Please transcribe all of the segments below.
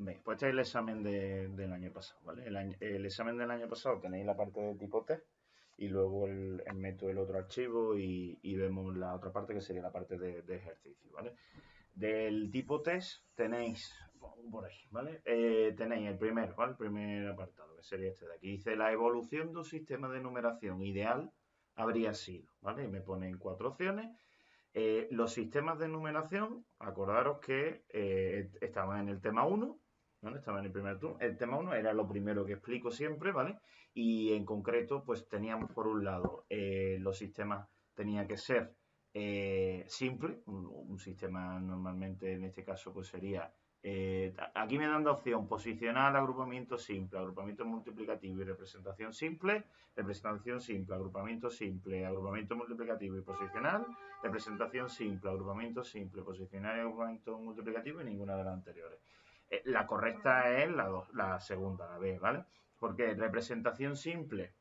Pues este es el examen del año pasado, ¿vale? El examen del año pasado tenéis la parte de tipo test y luego meto el otro archivo y vemos la otra parte que sería la parte de ejercicio, ¿vale? Del tipo test tenéis, por ahí, ¿vale? Tenéis el primero, ¿vale? El primer apartado, que sería este de aquí. Dice, la evolución de un sistema de numeración ideal habría sido, ¿vale? Y me ponen 4 opciones. Los sistemas de numeración, acordaros que estaban en el tema 1, ¿vale? Estaban en el primer turno. El tema 1 era lo primero que explico siempre, ¿vale? Y en concreto, pues teníamos por un lado los sistemas tenía que ser simple, un sistema normalmente en este caso pues sería aquí me dan de opción posicional, agrupamiento simple, agrupamiento multiplicativo y representación simple, agrupamiento simple, agrupamiento multiplicativo y posicional, representación simple, agrupamiento simple, posicional y agrupamiento multiplicativo y ninguna de las anteriores. La correcta es la segunda, la B, ¿vale? Porque representación simple,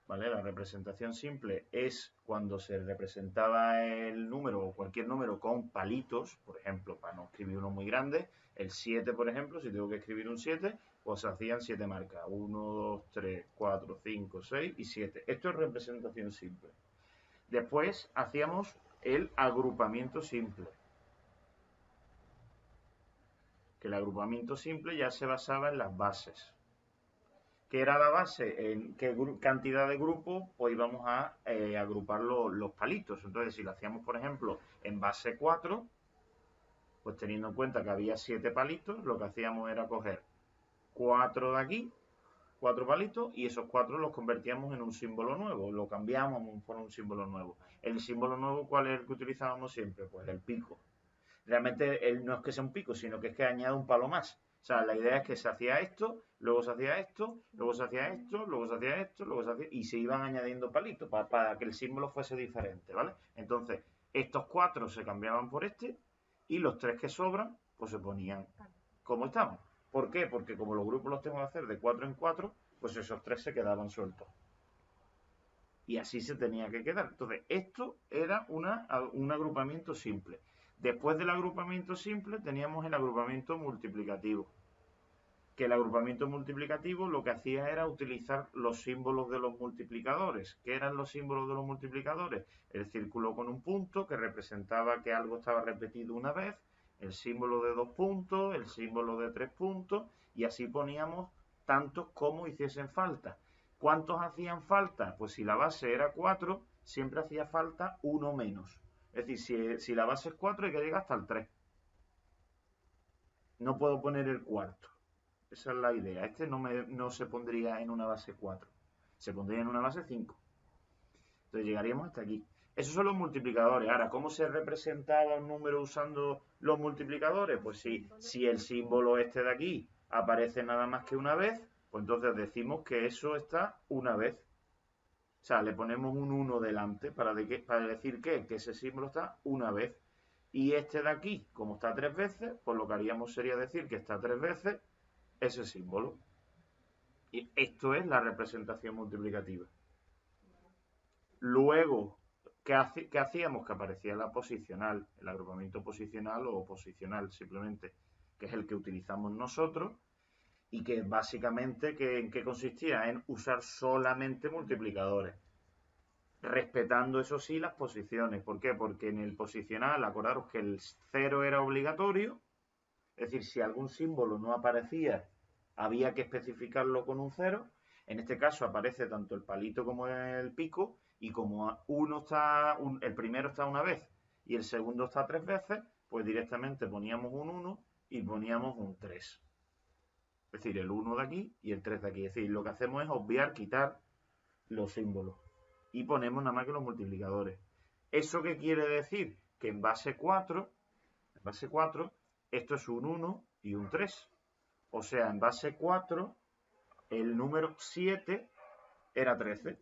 ¿vale? La representación simple es cuando se representaba el número o cualquier número con palitos, por ejemplo, para no escribir uno muy grande, el 7, por ejemplo, si tengo que escribir un 7, pues se hacían 7 marcas, 1, 2, 3, 4, 5, 6 y 7. Esto es representación simple. Después hacíamos el agrupamiento simple, que el agrupamiento simple ya se basaba en las bases. ¿Qué era la base? ¿En qué cantidad de grupos? Pues íbamos a agrupar los palitos. Entonces, si lo hacíamos, por ejemplo, en base 4, pues teniendo en cuenta que había 7 palitos, lo que hacíamos era coger 4 de aquí, 4 palitos, y esos 4 los convertíamos en un símbolo nuevo, lo cambiábamos por un símbolo nuevo. El símbolo nuevo, ¿cuál es el que utilizábamos siempre? Pues el pico. Realmente él no es que sea un pico, sino que es que añade un palo más. O sea, la idea es que se hacía esto, luego se hacía esto, luego se hacía esto, luego se hacía esto, luego se hacía... Y se iban añadiendo palitos para que el símbolo fuese diferente, ¿vale? Entonces, estos 4 se cambiaban por este y los 3 que sobran, pues se ponían como estaban. ¿Por qué? Porque como los grupos los tengo que hacer de 4 en 4, pues esos 3 se quedaban sueltos. Y así se tenía que quedar. Entonces, esto era un agrupamiento simple. Después del agrupamiento simple teníamos el agrupamiento multiplicativo. Que el agrupamiento multiplicativo lo que hacía era utilizar los símbolos de los multiplicadores. ¿Qué eran los símbolos de los multiplicadores? El círculo con un punto que representaba que algo estaba repetido una vez, el símbolo de 2 puntos, el símbolo de 3 puntos, y así poníamos tantos como hiciesen falta. ¿Cuántos hacían falta? Pues si la base era 4, siempre hacía falta uno menos. Es decir, si la base es 4 hay que llegar hasta el 3. No puedo poner el cuarto. Esa es la idea. Este no se pondría en una base 4. Se pondría en una base 5. Entonces llegaríamos hasta aquí. Esos son los multiplicadores. Ahora, ¿cómo se representaba un número usando los multiplicadores? Pues si el símbolo este de aquí aparece nada más que una vez, pues entonces decimos que eso está una vez. O sea, le ponemos un 1 delante para decir que ese símbolo está una vez. Y este de aquí, como está 3 veces, pues lo que haríamos sería decir que está 3 veces ese símbolo. Y esto es la representación multiplicativa. Luego, ¿qué hacíamos? Que aparecía la posicional, el agrupamiento posicional o posicional simplemente, que es el que utilizamos nosotros y que básicamente, ¿en qué consistía? En usar solamente multiplicadores, respetando eso sí las posiciones. ¿Por qué? Porque en el posicional, acordaros que el 0 era obligatorio, es decir, si algún símbolo no aparecía, había que especificarlo con un 0. En este caso aparece tanto el palito como el pico, y como el primero está una vez y el segundo está 3 veces, pues directamente poníamos un 1 y poníamos un 3. Es decir, el 1 de aquí y el 3 de aquí. Es decir, lo que hacemos es obviar, quitar los símbolos. Y ponemos nada más que los multiplicadores. ¿Eso qué quiere decir? Que en base 4, esto es un 1 y un 3. O sea, en base 4, el número 7 era 13.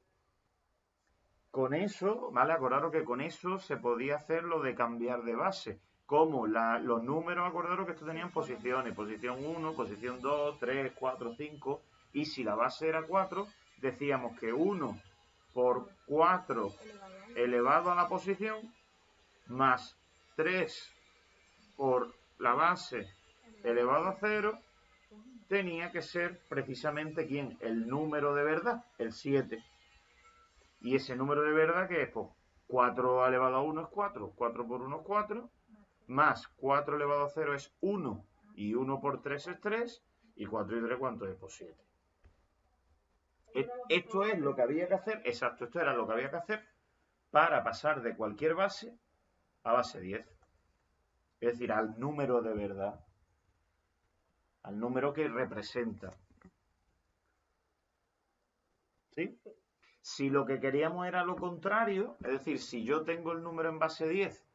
Con eso, ¿vale? Acordaros que con eso se podía hacer lo de cambiar de base. Como los números, acordaros que estos tenían posiciones. Posición 1, posición 2, 3, 4, 5. Y si la base era 4, decíamos que 1 por 4 elevado a la posición más 3 por la base elevado a 0 tenía que ser precisamente ¿quién? El número de verdad, el 7. Y ese número de verdad que es, pues, 4 elevado a 1 es 4, 4 por 1 es 4, más 4 elevado a 0 es 1, y 1 por 3 es 3, y 4 y 3, ¿cuánto es? Pues 7. Esto es lo que había que hacer, exacto, esto era lo que había que hacer para pasar de cualquier base a base 10. Es decir, al número de verdad, al número que representa. ¿Sí? Si lo que queríamos era lo contrario, es decir, si yo tengo el número en base 10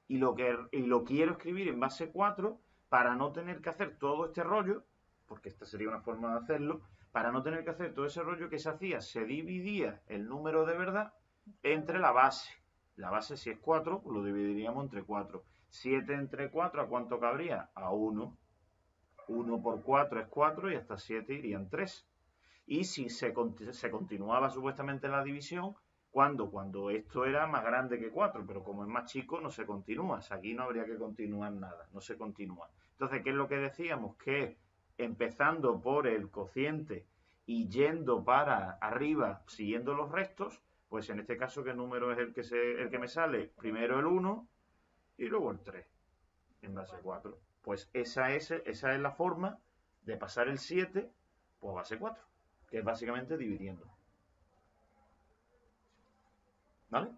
y lo quiero escribir en base 4, para no tener que hacer todo este rollo, porque esta sería una forma de hacerlo, para no tener que hacer todo ese rollo que se hacía, se dividía el número de verdad entre la base. La base, si es 4, pues lo dividiríamos entre 4. 7 entre 4, ¿a cuánto cabría? A 1. 1 por 4 es 4 y hasta 7 irían 3. Y si se continuaba supuestamente la división, cuando esto era más grande que 4, pero como es más chico no se continúa. O sea, aquí no habría que continuar nada, no se continúa. Entonces, ¿qué es lo que decíamos? Que empezando por el cociente y yendo para arriba siguiendo los restos, pues en este caso, ¿qué número es el que me sale? Primero el 1 y luego el 3 en base 4. Pues esa es la forma de pasar el 7 por base 4, que es básicamente dividiendo. ¿Vale?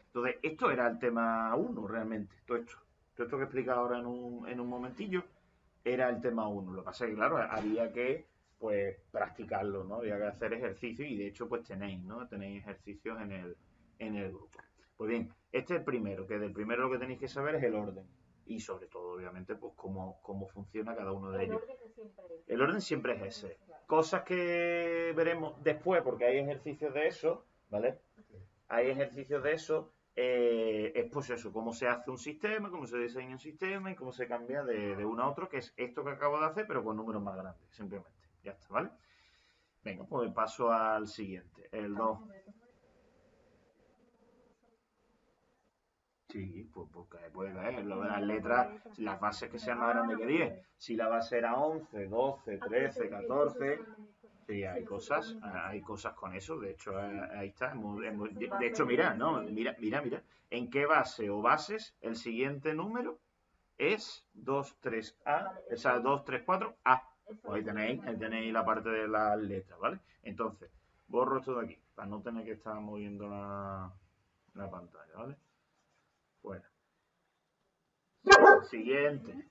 Entonces, esto era el tema 1 realmente, todo esto que he explicado ahora en un momentillo, era el tema 1. Lo que pasa es que, claro, había que, pues, practicarlo, ¿no? Había que hacer ejercicios y, de hecho, pues tenéis, ¿no? Tenéis ejercicios en el grupo. Pues bien, este es el primero, que del primero lo que tenéis que saber es el orden. Y, sobre todo, obviamente, pues, cómo funciona cada uno de ellos. El orden siempre es ese. Cosas que veremos después, porque hay ejercicios de eso, ¿vale? Hay ejercicios de eso, es pues eso, cómo se hace un sistema, cómo se diseña un sistema y cómo se cambia de uno a otro, que es esto que acabo de hacer, pero con números más grandes, simplemente. Ya está, ¿vale? Venga, pues paso al siguiente, el 2. Sí, pues porque puede caer. Lo de las letras, las bases que sean más grandes que 10. Si la base era 11, 12, 13, 14, sí, hay cosas con eso. De hecho, ahí está. De hecho, mira, no, mira. ¿En qué base o bases el siguiente número es 2, 3A? O sea, 2, 3, 4, A. Pues ahí tenéis la parte de las letras, ¿vale? Entonces, borro esto de aquí, para no tener que estar moviendo la pantalla, ¿vale? Bueno. Siguiente.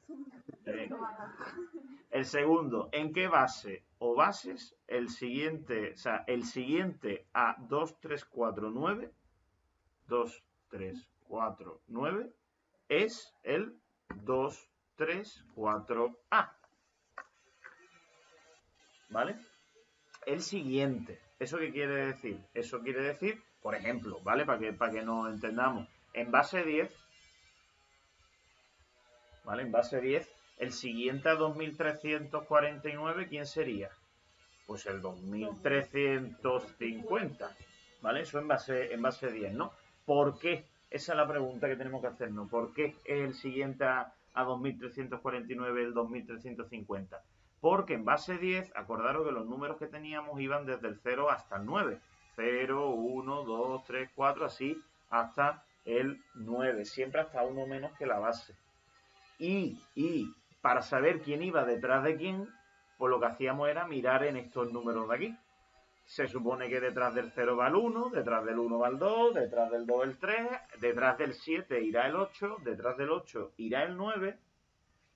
El segundo, ¿en qué base o bases el siguiente, o sea, el siguiente a 2, 3, 4, 9, 2, 3, 4, 9 es el 2, 3, 4A? ¿Vale? El siguiente. ¿Eso qué quiere decir? Eso quiere decir, por ejemplo, ¿vale? Para que nos entendamos, en base 10, ¿vale? En base 10, el siguiente a 2349, ¿quién sería? Pues el 2350, ¿vale? Eso en base 10, ¿no? ¿Por qué? Esa es la pregunta que tenemos que hacernos. ¿Por qué es el siguiente a 2349 el 2350? Porque en base 10, acordaros que los números que teníamos iban desde el 0 hasta el 9. 0, 1, 2, 3, 4, así hasta el 9. Siempre hasta uno menos que la base. Y para saber quién iba detrás de quién, pues lo que hacíamos era mirar en estos números de aquí. Se supone que detrás del 0 va el 1, detrás del 1 va el 2, detrás del 2 el 3, detrás del 7 irá el 8, detrás del 8 irá el 9,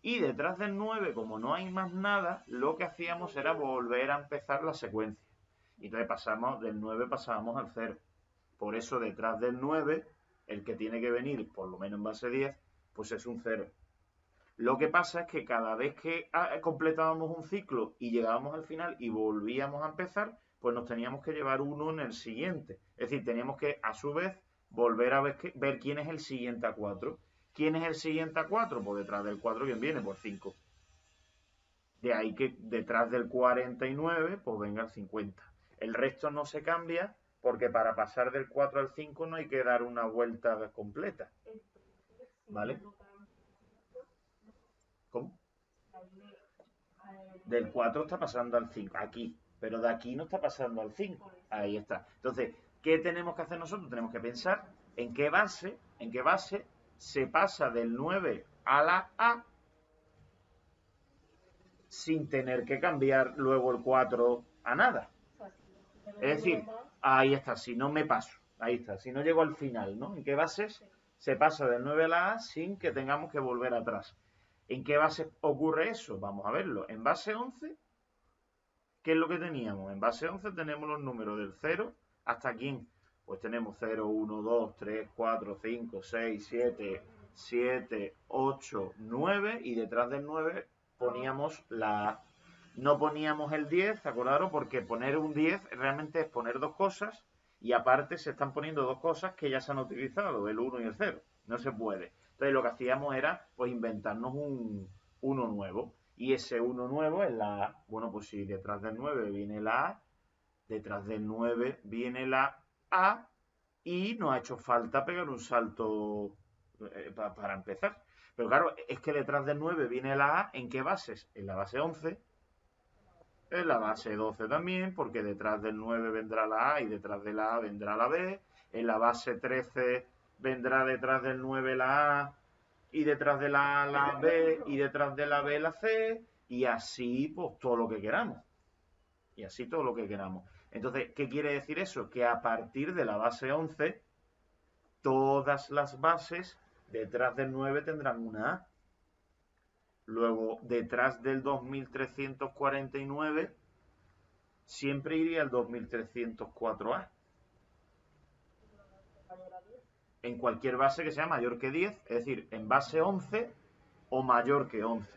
y detrás del 9, como no hay más nada, lo que hacíamos era volver a empezar la secuencia. Y entonces del 9 pasábamos al 0. Por eso detrás del 9, el que tiene que venir, por lo menos en base 10, pues es un 0. Lo que pasa es que cada vez que completábamos un ciclo y llegábamos al final y volvíamos a empezar, pues nos teníamos que llevar uno en el siguiente. Es decir, teníamos que, a su vez, volver a ver quién es el siguiente a 4. ¿Quién es el siguiente a 4? Pues detrás del 4, ¿quién viene? Pues 5. De ahí que detrás del 49, pues venga el 50. El resto no se cambia porque para pasar del 4 al 5 no hay que dar una vuelta completa. ¿Vale? ¿Cómo? Del 4 está pasando al 5, aquí. Pero de aquí no está pasando al 5. Ahí está. Entonces, ¿qué tenemos que hacer nosotros? Tenemos que pensar en qué base se pasa del 9 a la A sin tener que cambiar luego el 4 a nada. Es decir, ahí está, si no me paso, ahí está, si no llego al final, ¿no? ¿En qué bases se pasa del 9 a la A sin que tengamos que volver atrás? ¿En qué base ocurre eso? Vamos a verlo. En base 11, ¿qué es lo que teníamos? En base 11 tenemos los números del 0 hasta quién. Pues tenemos 0, 1, 2, 3, 4, 5, 6, 7, 7, 8, 9 y detrás del 9 poníamos la A. No poníamos el 10, acordaros, porque poner un 10 realmente es poner dos cosas y aparte se están poniendo dos cosas que ya se han utilizado, el 1 y el 0. No se puede. Entonces lo que hacíamos era pues inventarnos un 1 nuevo. Y ese 1 nuevo es la A. Bueno, pues si detrás del 9 viene la A, detrás del 9 viene la A y nos ha hecho falta pegar un salto para empezar. Pero claro, es que detrás del 9 viene la A, ¿en qué bases? En la base 11, en la base 12 también, porque detrás del 9 vendrá la A y detrás de la A vendrá la B. En la base 13 vendrá detrás del 9 la A y detrás de la A la B y detrás de la B la C y así pues todo lo que queramos. Y así todo lo que queramos. Entonces, ¿qué quiere decir eso? Que a partir de la base 11, todas las bases detrás del 9 tendrán una A. Luego, detrás del 2349, siempre iría el 2304A. En cualquier base que sea mayor que 10, es decir, en base 11 o mayor que 11.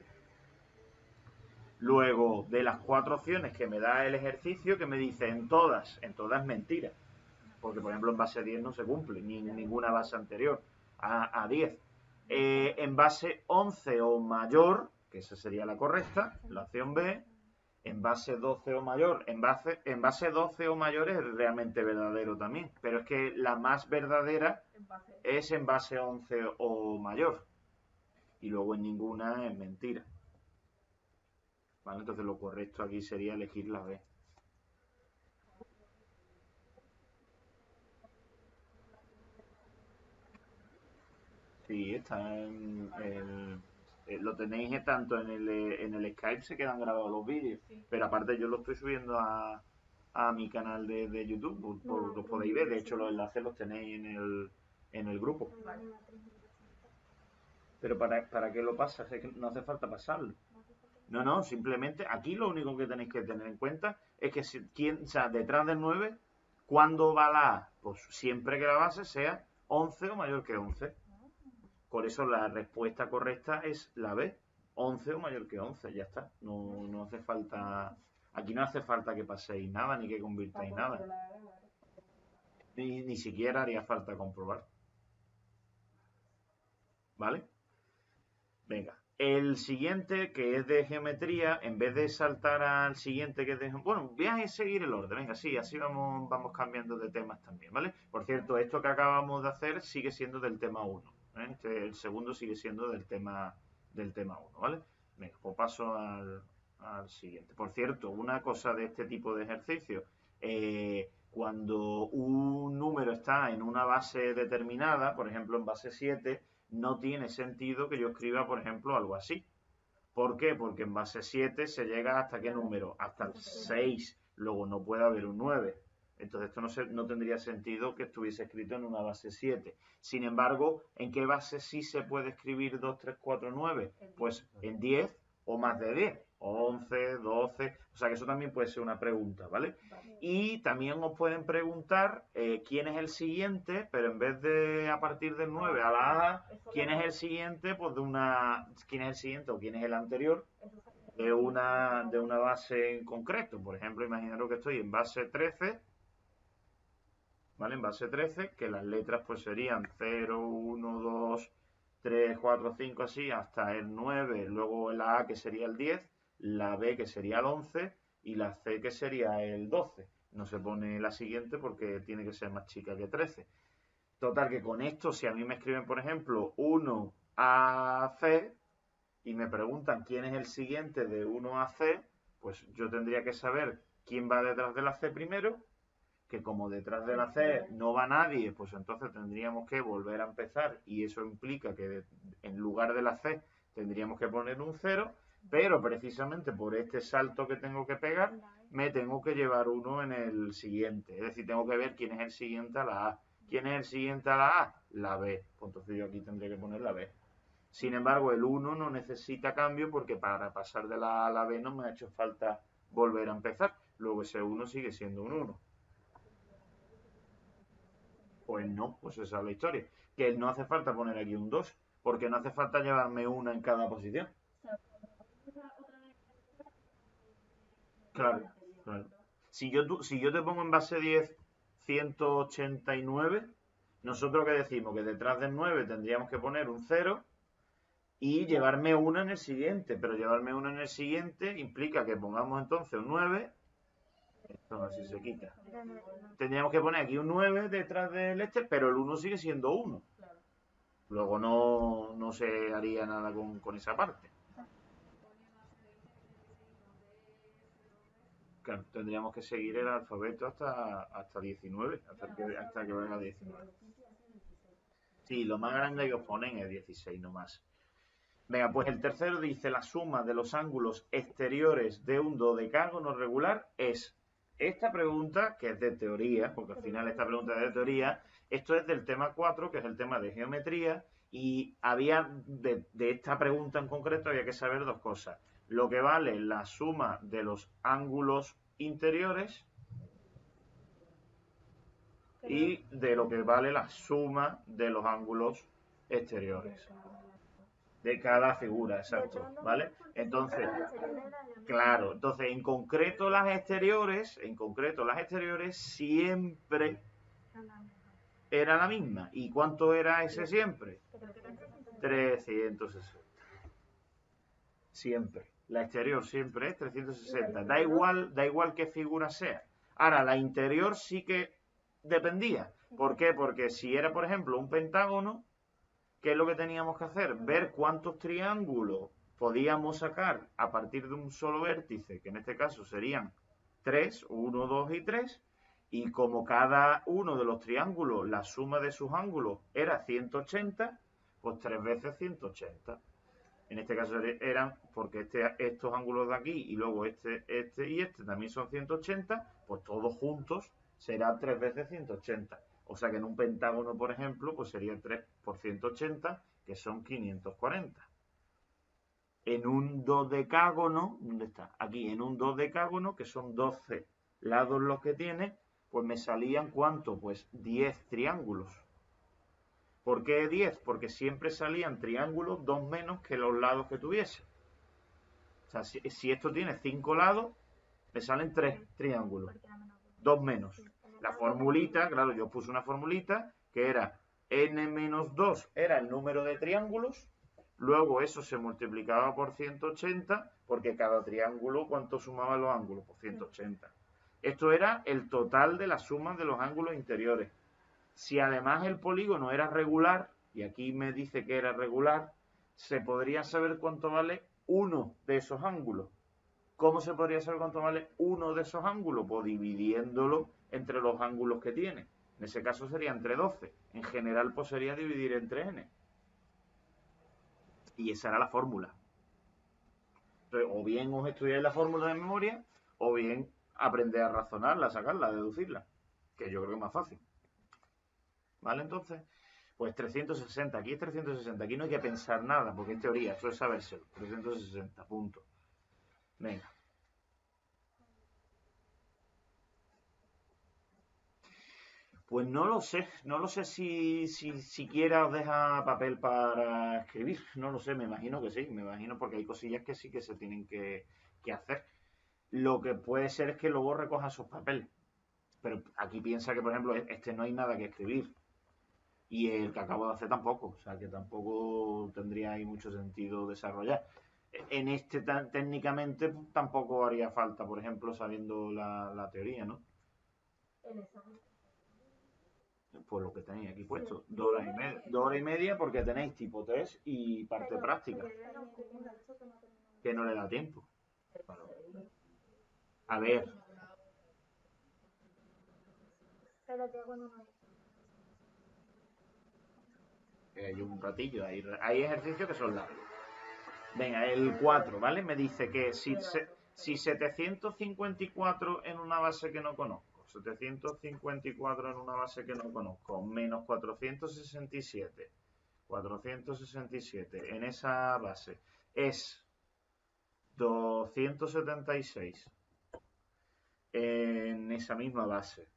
Luego, de las cuatro opciones que me da el ejercicio, que me dice en todas es mentira. Porque, por ejemplo, en base 10 no se cumple, ni en ninguna base anterior a 10. En base 11 o mayor, que esa sería la correcta, la opción B. En base 12 o mayor, en base 12 o mayor es realmente verdadero también, pero es que la más verdadera es en base 11 o mayor. Y luego en ninguna es mentira. ¿Vale? Entonces lo correcto aquí sería elegir la B. Sí, está lo tenéis tanto en el Skype, se quedan grabados los vídeos, pero aparte yo lo estoy subiendo a mi canal de YouTube, los podéis ver, de hecho los enlaces los tenéis en el grupo. Pero ¿para qué lo pasas? Es que no hace falta pasarlo. No, no, simplemente aquí lo único que tenéis que tener en cuenta es que o sea, detrás del 9, ¿cuándo va la A? Pues siempre que la base sea 11 o mayor que 11. Por eso la respuesta correcta es la B, 11 o mayor que 11, ya está. No hace falta, aquí no hace falta que paséis nada ni que convirtáis nada. Ni siquiera haría falta comprobar. ¿Vale? Venga. El siguiente, que es de geometría, en vez de saltar al siguiente que es de... Bueno, voy a seguir el orden, venga, sí, así vamos cambiando de temas también, ¿vale? Por cierto, esto que acabamos de hacer sigue siendo del tema 1, ¿eh? El segundo sigue siendo del tema 1, ¿vale? Venga, pues paso al siguiente. Por cierto, una cosa de este tipo de ejercicio, cuando un número está en una base determinada, por ejemplo en base 7, no tiene sentido que yo escriba, por ejemplo, algo así. ¿Por qué? Porque en base 7 se llega hasta qué número? Hasta el 6. Luego no puede haber un 9. Entonces esto no tendría sentido que estuviese escrito en una base 7. Sin embargo, ¿en qué base sí se puede escribir 2, 3, 4, 9? Pues en 10 o más de 10. 11, 12. O sea que eso también puede ser una pregunta, ¿vale? Y también os pueden preguntar quién es el siguiente, pero en vez de a partir del 9 a la A, quién es el siguiente, pues quién es el siguiente o quién es el anterior de una base en concreto. Por ejemplo, imaginaros que estoy en base 13, ¿vale? En base 13, que las letras pues serían 0, 1, 2, 3, 4, 5, así, hasta el 9, luego la A que sería el 10, la B que sería el 11 y la C que sería el 12. No se pone la siguiente porque tiene que ser más chica que 13. Total, que con esto, si a mí me escriben, por ejemplo, 1AC, y me preguntan quién es el siguiente de 1 a C, pues yo tendría que saber quién va detrás de la C primero, que como detrás de la C no va nadie, pues entonces tendríamos que volver a empezar y eso implica que en lugar de la C tendríamos que poner un 0, pero precisamente por este salto que tengo que pegar me tengo que llevar uno en el siguiente, es decir, tengo que ver quién es el siguiente a la A. ¿Quién es el siguiente a la A? La B. Pues entonces yo aquí tendría que poner la B. Sin embargo, el 1 no necesita cambio porque para pasar de la A a la B no me ha hecho falta volver a empezar. Luego ese 1 sigue siendo un 1. Pues no, pues esa es la historia. Que no hace falta poner aquí un 2, porque no hace falta llevarme una en cada posición. Claro, claro. Si yo te pongo en base 10 189, nosotros que decimos que detrás del 9 tendríamos que poner un 0 y llevarme una en el siguiente, pero llevarme una en el siguiente implica que pongamos entonces un 9, esto así se quita. Tendríamos que poner aquí un 9 detrás del este, pero el 1 sigue siendo 1. Luego no se haría nada con esa parte. Claro, tendríamos que seguir el alfabeto hasta 19, hasta que venga 19. Sí, lo más grande que os ponen es 16 nomás. Venga, pues el tercero dice la suma de los ángulos exteriores de un dodecágono regular es esta pregunta, que es de teoría, porque al final esta pregunta es de teoría, esto es del tema 4, que es el tema de geometría, y había de esta pregunta en concreto había que saber dos cosas. Lo que vale la suma de los ángulos interiores y de lo que vale la suma de los ángulos exteriores. De cada figura, exacto, ¿vale? Entonces, claro, entonces en concreto las exteriores siempre era la misma. ¿Y cuánto era ese siempre? 360. Siempre. La exterior siempre es 360. Da igual qué figura sea. Ahora, la interior sí que dependía. ¿Por qué? Porque si era, por ejemplo, un pentágono, ¿qué es lo que teníamos que hacer? Ver cuántos triángulos podíamos sacar a partir de un solo vértice, que en este caso serían 3, 1, 2 y 3, y como cada uno de los triángulos, la suma de sus ángulos era 180, pues 3 veces 180. En este caso eran, porque estos ángulos de aquí y luego este y este también son 180, pues todos juntos será 3 veces 180. O sea que en un pentágono, por ejemplo, pues sería 3 por 180, que son 540. En un dodecágono, ¿dónde está? Aquí, en un dodecágono, que son 12 lados los que tiene, pues me salían ¿cuánto? Pues 10 triángulos. ¿Por qué 10? Porque siempre salían triángulos 2 menos que los lados que tuviese. O sea, si esto tiene 5 lados, me salen 3 triángulos. 2 menos. La formulita, claro, yo puse una formulita que era n menos 2 era el número de triángulos, luego eso se multiplicaba por 180, porque cada triángulo, ¿cuánto sumaba los ángulos? Por 180. Esto era el total de la suma de los ángulos interiores. Si además el polígono era regular, y aquí me dice que era regular, se podría saber cuánto vale uno de esos ángulos. ¿Cómo se podría saber cuánto vale uno de esos ángulos? Pues dividiéndolo entre los ángulos que tiene. En ese caso sería entre 12. En general, pues sería dividir entre n. Y esa era la fórmula. Entonces, o bien os estudiáis la fórmula de memoria, o bien aprendéis a razonarla, a sacarla, a deducirla. Que yo creo que es más fácil. ¿Vale? Entonces, pues 360. Aquí es 360. Aquí no hay que pensar nada, porque es teoría. Eso es sabérselo. 360, punto. Venga. Pues no lo sé si siquiera os deja papel para escribir, no lo sé, me imagino que sí, me imagino porque hay cosillas que sí que se tienen que hacer. Lo que puede ser es que luego recoja esos papeles, pero aquí piensa que, por ejemplo, este no hay nada que escribir y el que acabo de hacer tampoco, o sea que tampoco tendría ahí mucho sentido desarrollar. En este técnicamente tampoco haría falta, por ejemplo, sabiendo la teoría, ¿no? Pues lo que tenéis aquí puesto, 2 horas y media. 2 horas y media porque tenéis tipo test y parte práctica, que no le da tiempo. Claro. A ver, Pero que cuando no hay un ratillo, hay ejercicios que son largos. Venga, el 4, ¿vale? Me dice que si 754 en una base que no conozco, 754 en una base que no conozco, menos 467 en esa base es 276 en esa misma base,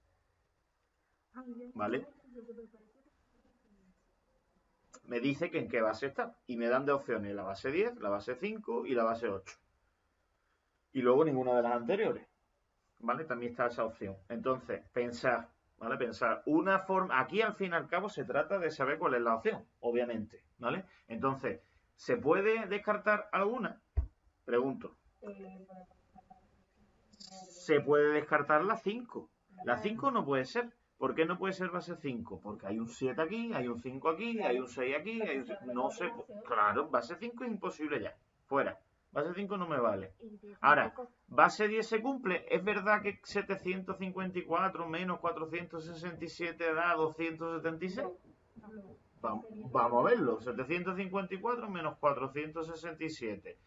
¿vale? Me dice que en qué base está y me dan de opciones la base 10, la base 5 y la base 8. Y luego ninguna de las anteriores, ¿vale? También está esa opción. Entonces, pensar, ¿vale? Pensar una forma, aquí al fin y al cabo se trata de saber cuál es la opción, obviamente, ¿vale? Entonces, ¿se puede descartar alguna? Pregunto. Se puede descartar la 5. La 5 no puede ser. ¿Por qué no puede ser base 5? Porque hay un 7 aquí, hay un 5 aquí, hay un 6 aquí, hay un... No sé. Claro, base 5 es imposible ya. Fuera. Base 5 no me vale. Ahora, base 10 se cumple. Es verdad que 754 menos 467 da 276. Vamos a verlo. 754 menos 467.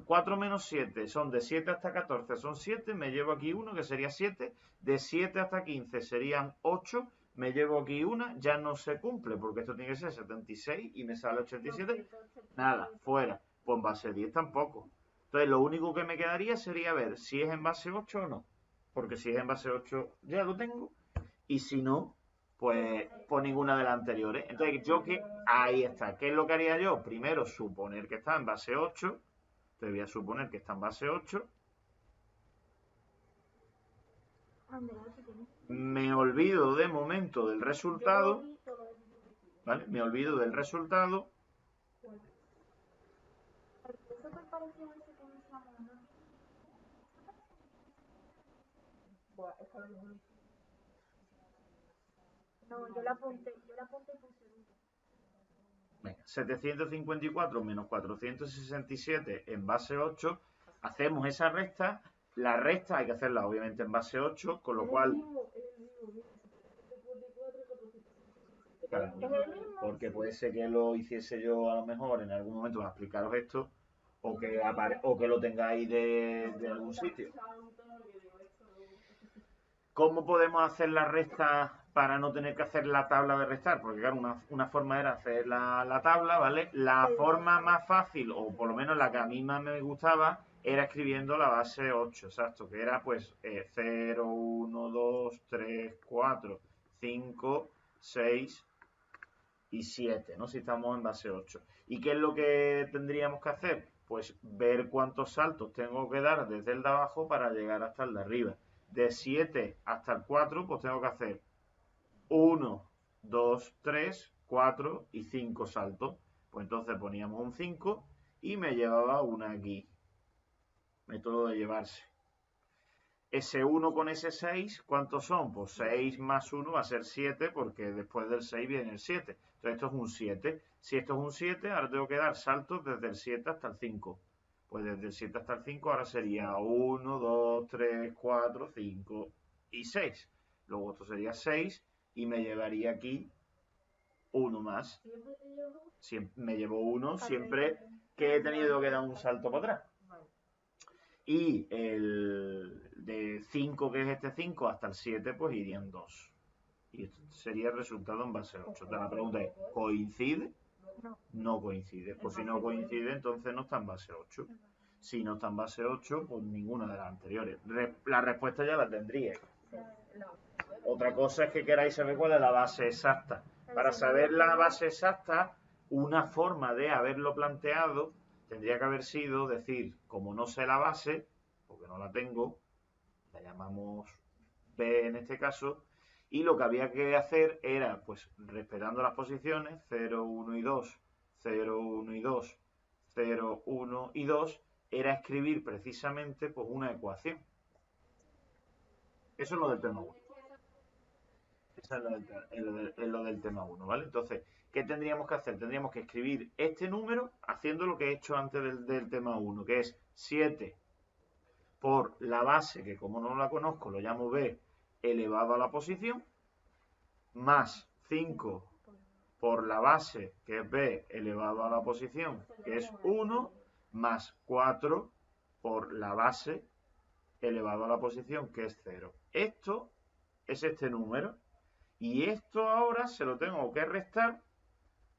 4 menos 7 son de 7 hasta 14, son 7, me llevo aquí 1 que sería 7, de 7 hasta 15 serían 8, me llevo aquí una, ya no se cumple porque esto tiene que ser 76 y me sale 87, nada, fuera, pues en base 10 tampoco. Entonces lo único que me quedaría sería ver si es en base 8 o no, porque si es en base 8 ya lo tengo y si no, pues por ninguna de las anteriores. Entonces, ahí está. ¿Qué es lo que haría yo? Primero, suponer que está en base 8. Te voy a suponer que está en base 8. Me olvido de momento del resultado. ¿Vale? Me olvido del resultado. No, yo la apunté y puse 754 menos 467 en base 8. Hacemos esa resta. La resta hay que hacerla obviamente en base 8, con lo cual... Claro, porque puede ser que lo hiciese yo a lo mejor en algún momento para explicaros esto, o que lo tengáis de algún sitio. ¿Cómo podemos hacer la resta para no tener que hacer la tabla de restar? Porque claro, una forma era hacer la tabla, ¿vale? La forma más fácil, o por lo menos la que a mí más me gustaba, era escribiendo la base 8, exacto, que era pues 0, 1, 2, 3, 4, 5, 6 y 7, ¿no? Si estamos en base 8. ¿Y qué es lo que tendríamos que hacer? Pues ver cuántos saltos tengo que dar desde el de abajo para llegar hasta el de arriba. De 7 hasta el 4, pues tengo que hacer 1, 2, 3, 4 y 5 saltos. Pues entonces poníamos un 5 y me llevaba una aquí. Método de llevarse. Ese 1 con ese 6, ¿cuántos son? Pues 6 más 1 va a ser 7 porque después del 6 viene el 7. Entonces esto es un 7. Si esto es un 7, ahora tengo que dar saltos desde el 7 hasta el 5. Pues desde el 7 hasta el 5 ahora sería 1, 2, 3, 4, 5 y 6. Luego esto sería 6 y me llevaría aquí 1 más. Me llevo 1 siempre que he tenido que dar un salto para atrás. Y el de 5, que es este 5, hasta el 7, pues irían 2. Y esto sería el resultado en base 8. Entonces la pregunta es, ¿coincide? No coincide. Pues si no coincide, entonces no está en base 8. Si no está en base 8, pues ninguna de las anteriores. La respuesta ya la tendríais. Otra cosa es que queráis saber cuál es la base exacta. Para saber la base exacta, una forma de haberlo planteado tendría que haber sido decir, como no sé la base, porque no la tengo, la llamamos B en este caso, y lo que había que hacer era, pues, respetando las posiciones, 0, 1 y 2, 0, 1 y 2, 0, 1 y 2, era escribir precisamente pues, una ecuación. Eso es lo del tema 1. Esa es lo del tema 1, ¿vale? Entonces, ¿qué tendríamos que hacer? Tendríamos que escribir este número haciendo lo que he hecho antes del tema 1, que es 7 por la base, que como no la conozco, lo llamo b elevado a la posición, más 5 por la base, que es b elevado a la posición, que es 1, más 4 por la base elevado a la posición, que es 0. Esto es este número. Y esto ahora se lo tengo que restar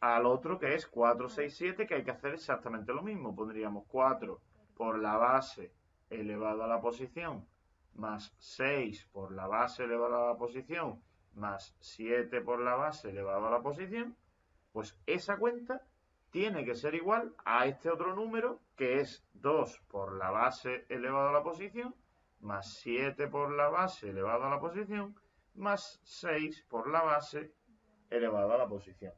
al otro, que es 4, 6, 7, que hay que hacer exactamente lo mismo. Pondríamos 4 por la base elevado a la posición, más 6 por la base elevado a la posición, más 7 por la base elevado a la posición. Pues esa cuenta tiene que ser igual a este otro número, que es 2 por la base elevado a la posición, más 7 por la base elevado a la posición, más 6 por la base elevado a la posición.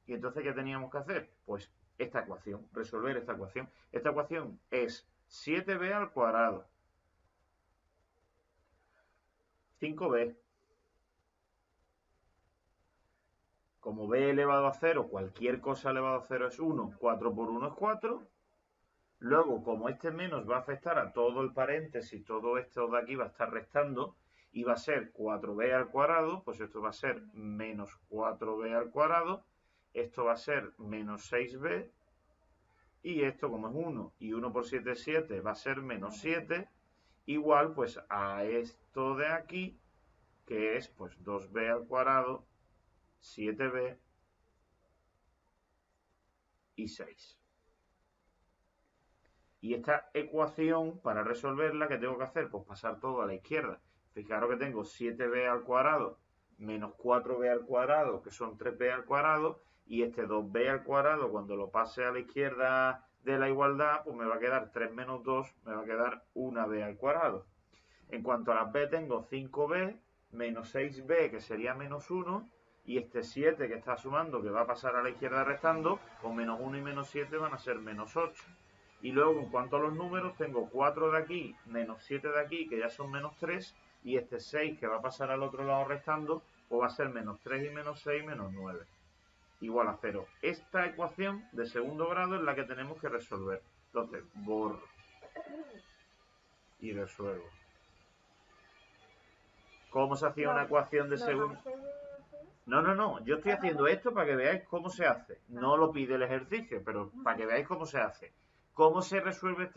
¿Y entonces qué teníamos que hacer? Pues esta ecuación, resolver esta ecuación. Esta ecuación es 7b al cuadrado, 5b. Como b elevado a 0, cualquier cosa elevado a 0 es 1, 4 por 1 es 4. Luego, como este menos va a afectar a todo el paréntesis, todo esto de aquí va a estar restando, y va a ser 4b al cuadrado, pues esto va a ser menos 4b al cuadrado, esto va a ser menos 6b, y esto como es 1, y 1 por 7 es 7, va a ser menos 7, igual pues a esto de aquí, que es pues 2b al cuadrado, 7b y 6. Y esta ecuación, para resolverla, ¿qué tengo que hacer? Pues pasar todo a la izquierda. Fijaros que tengo 7b al cuadrado menos 4b al cuadrado, que son 3b al cuadrado, y este 2b al cuadrado, cuando lo pase a la izquierda de la igualdad, pues me va a quedar 3 menos 2, me va a quedar 1b al cuadrado. En cuanto a las b, tengo 5b menos 6b, que sería menos 1, y este 7 que está sumando, que va a pasar a la izquierda restando, con menos 1 y menos 7 van a ser menos 8. Y luego, en cuanto a los números, tengo 4 de aquí, menos 7 de aquí, que ya son menos 3, y este 6 que va a pasar al otro lado restando, pues va a ser menos 3 y menos 6, menos 9, igual a 0. Esta ecuación de segundo grado es la que tenemos que resolver. Entonces, borro y resuelvo. ¿Cómo se hacía una ecuación de segundo? No, yo estoy haciendo esto para que veáis cómo se hace. No lo pide el ejercicio, pero para que veáis cómo se hace. ¿Cómo se resuelve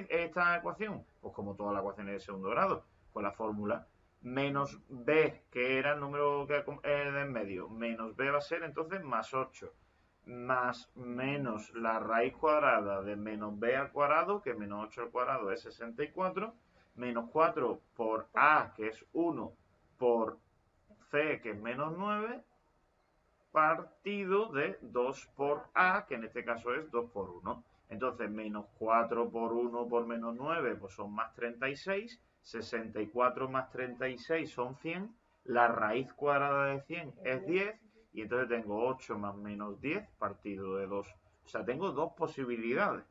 esta ecuación? Pues como todas las ecuaciones de segundo grado, con la fórmula menos b, que era el número que de en medio, menos b va a ser entonces más 8, más menos la raíz cuadrada de menos b al cuadrado, que menos 8 al cuadrado es 64, menos 4 por a, que es 1, por c, que es menos 9, partido de 2 por a, que en este caso es 2 por 1. Entonces, menos 4 por 1 por menos 9, pues son más 36. 64 más 36 son 100. La raíz cuadrada de 100 es 10. Y entonces tengo 8 más menos 10 partido de 2. O sea, tengo dos posibilidades.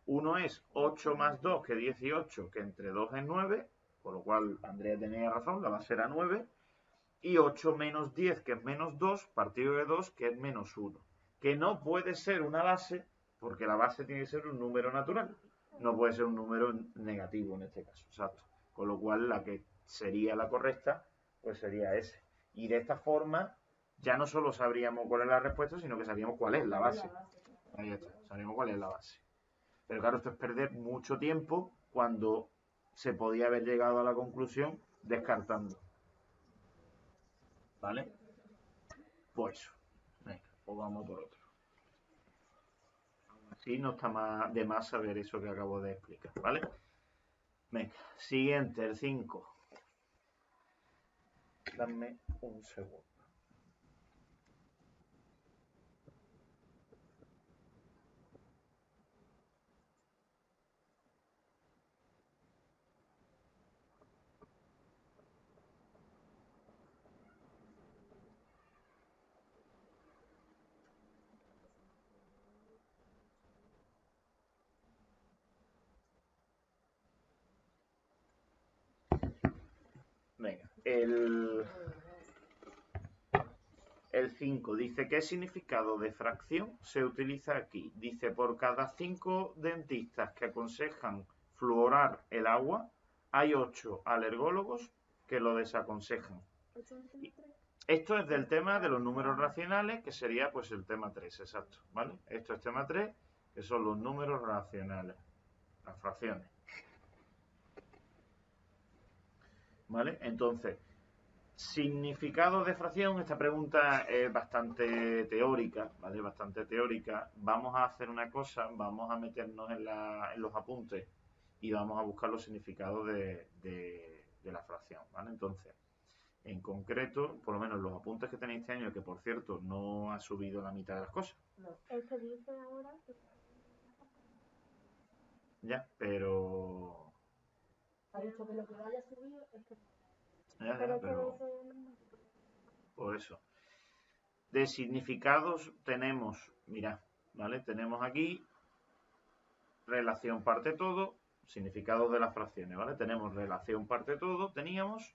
Uno es 8 más 2, que 18, que entre 2 es 9. Por lo cual, Andrea tenía razón, la base era 9. Y 8 menos 10, que es menos 2, partido de 2, que es menos 1. Que no puede ser una base, porque la base tiene que ser un número natural. No puede ser un número negativo en este caso, exacto. Con lo cual, la que sería la correcta, pues sería ese. Y de esta forma, ya no solo sabríamos cuál es la respuesta, sino que sabríamos cuál es la base. Ahí está, sabríamos cuál es la base. Pero claro, esto es perder mucho tiempo cuando se podía haber llegado a la conclusión descartando. ¿Vale? Pues eso. Venga, pues vamos por otro. Así no está de más saber eso que acabo de explicar, ¿vale? Venga, siguiente, el 5. Dame un segundo. Venga, el 5 dice, ¿qué significado de fracción se utiliza aquí? Dice, por cada 5 dentistas que aconsejan fluorar el agua, hay 8 alergólogos que lo desaconsejan. Esto es del tema de los números racionales, que sería pues el tema 3, exacto, ¿vale? Esto es tema 3, que son los números racionales, las fracciones. ¿Vale? Entonces, significado de fracción, esta pregunta es bastante teórica, ¿vale? Bastante teórica. Vamos a hacer una cosa, vamos a meternos en los apuntes y vamos a buscar los significados de la fracción, ¿vale? Entonces, en concreto, por lo menos los apuntes que tenéis este año, que por cierto no ha subido la mitad de las cosas. No, el que dice ahora que... Ya, pero... Ha dicho que lo que vaya a subir es que... Ya, Pero pero... Por eso. De significados tenemos, mirad, ¿vale? Tenemos aquí relación parte todo, significados de las fracciones, ¿vale? Tenemos relación parte todo, teníamos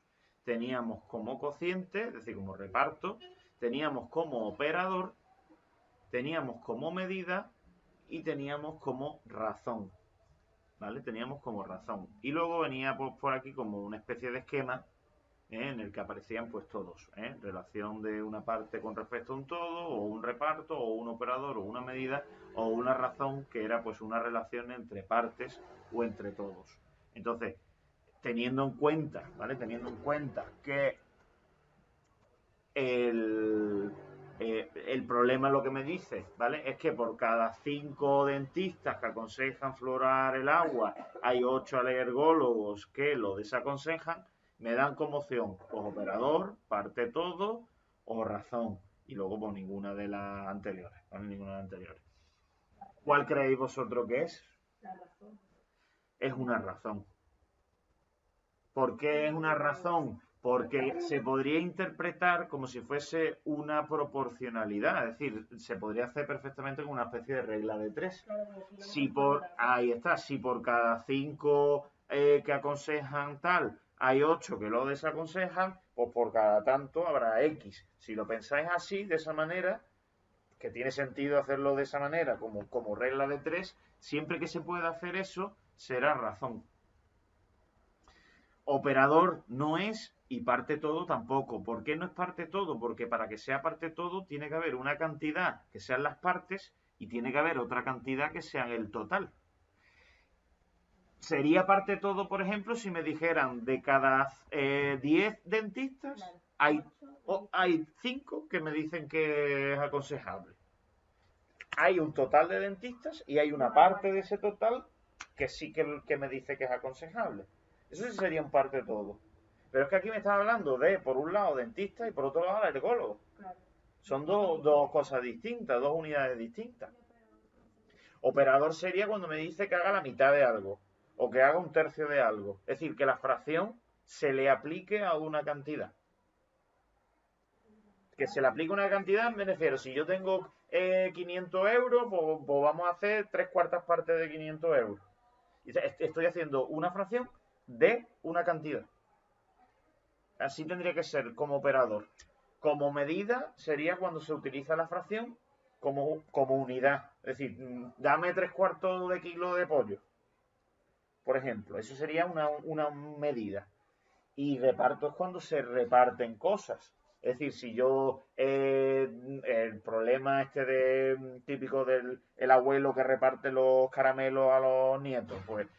como cociente, es decir, como reparto, teníamos como operador, teníamos como medida y teníamos como razón, ¿vale? Teníamos como razón. Y luego venía por aquí como una especie de esquema en el que aparecían pues todos, relación de una parte con respecto a un todo, o un reparto, o un operador, o una medida, o una razón que era pues una relación entre partes o entre todos. Entonces, teniendo en cuenta, ¿vale? Teniendo en cuenta que el problema, lo que me dice, ¿vale? Es que por cada 5 dentistas que aconsejan fluorar el agua, hay 8 alergólogos que lo desaconsejan. Me dan como opción pues, operador, parte todo o razón. Y luego pues ninguna de las anteriores, ¿vale? Ninguna de las anteriores. ¿Cuál creéis vosotros que es? La razón. Es una razón. ¿Por qué es una razón? Porque se podría interpretar como si fuese una proporcionalidad, es decir, se podría hacer perfectamente como una especie de regla de 3. Si ahí está, si por cada 5 que aconsejan tal, hay 8 que lo desaconsejan, pues por cada tanto habrá X. Si lo pensáis así, de esa manera, que tiene sentido hacerlo de esa manera, como regla de 3, siempre que se pueda hacer eso, será razón. Operador no es y parte todo tampoco. ¿Por qué no es parte todo? Porque para que sea parte todo tiene que haber una cantidad que sean las partes y tiene que haber otra cantidad que sean el total. Sería parte todo, por ejemplo, si me dijeran de cada 10 dentistas, hay 5 que me dicen que es aconsejable. Hay un total de dentistas y hay una parte de ese total que sí que me dice que es aconsejable. Eso sí sería un parte todo. Pero es que aquí me están hablando de, por un lado, dentista y por otro lado, alergólogo. Claro. Son dos cosas distintas, dos unidades distintas. Operador sería cuando me dice que haga la mitad de algo o que haga un tercio de algo. Es decir, que la fracción se le aplique a una cantidad. Que se le aplique una cantidad, me refiero, si yo tengo 500 euros, pues vamos a hacer 3/4 partes de 500 euros. Y estoy haciendo una fracción de una cantidad. Así tendría que ser como operador. Como medida sería cuando se utiliza la fracción como unidad. Es decir, dame 3/4 de kilo de pollo. Por ejemplo, eso sería una medida. Y reparto es cuando se reparten cosas. Es decir, si yo, el problema típico del el abuelo que reparte los caramelos a los nietos, pues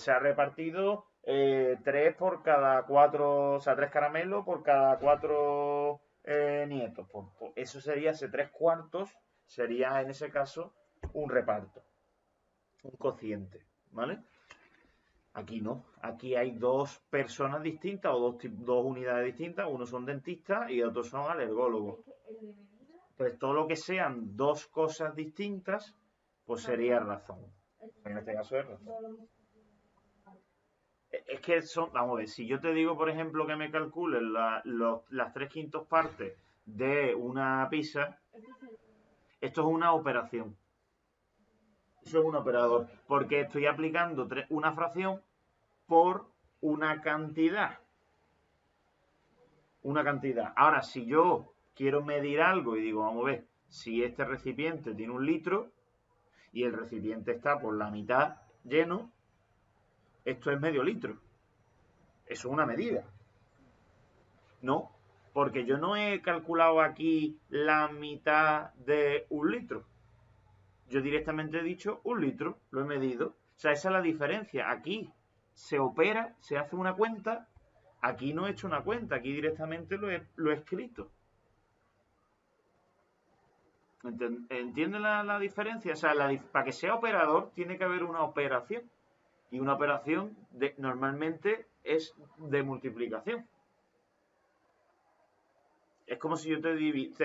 se ha repartido 3 por cada 4, o sea, 3 caramelos por cada 4 nietos. Pues eso sería, ese 3/4 sería en ese caso un reparto, un cociente, ¿vale? Aquí no, aquí hay dos personas distintas o dos unidades distintas, unos son dentistas y otros son alergólogos. Pues todo lo que sean dos cosas distintas, pues sería razón. En este caso es razón. Es que son, vamos a ver, si yo te digo, por ejemplo, que me calcules las 3/5 partes de una pizza, esto es una operación. Eso es un operador, porque estoy aplicando una fracción por una cantidad. Una cantidad. Ahora, si yo quiero medir algo y digo, vamos a ver, si este recipiente tiene 1 litro y el recipiente está por la mitad lleno, esto es medio litro. Eso es una medida. No, porque yo no he calculado aquí la mitad de 1 litro. Yo directamente he dicho 1 litro, lo he medido. O sea, esa es la diferencia. Aquí se opera, se hace una cuenta. Aquí no he hecho una cuenta, aquí directamente lo he escrito. ¿Entienden la diferencia? O sea, para que sea operador tiene que haber una operación. Y una operación normalmente es de multiplicación. Es como si yo te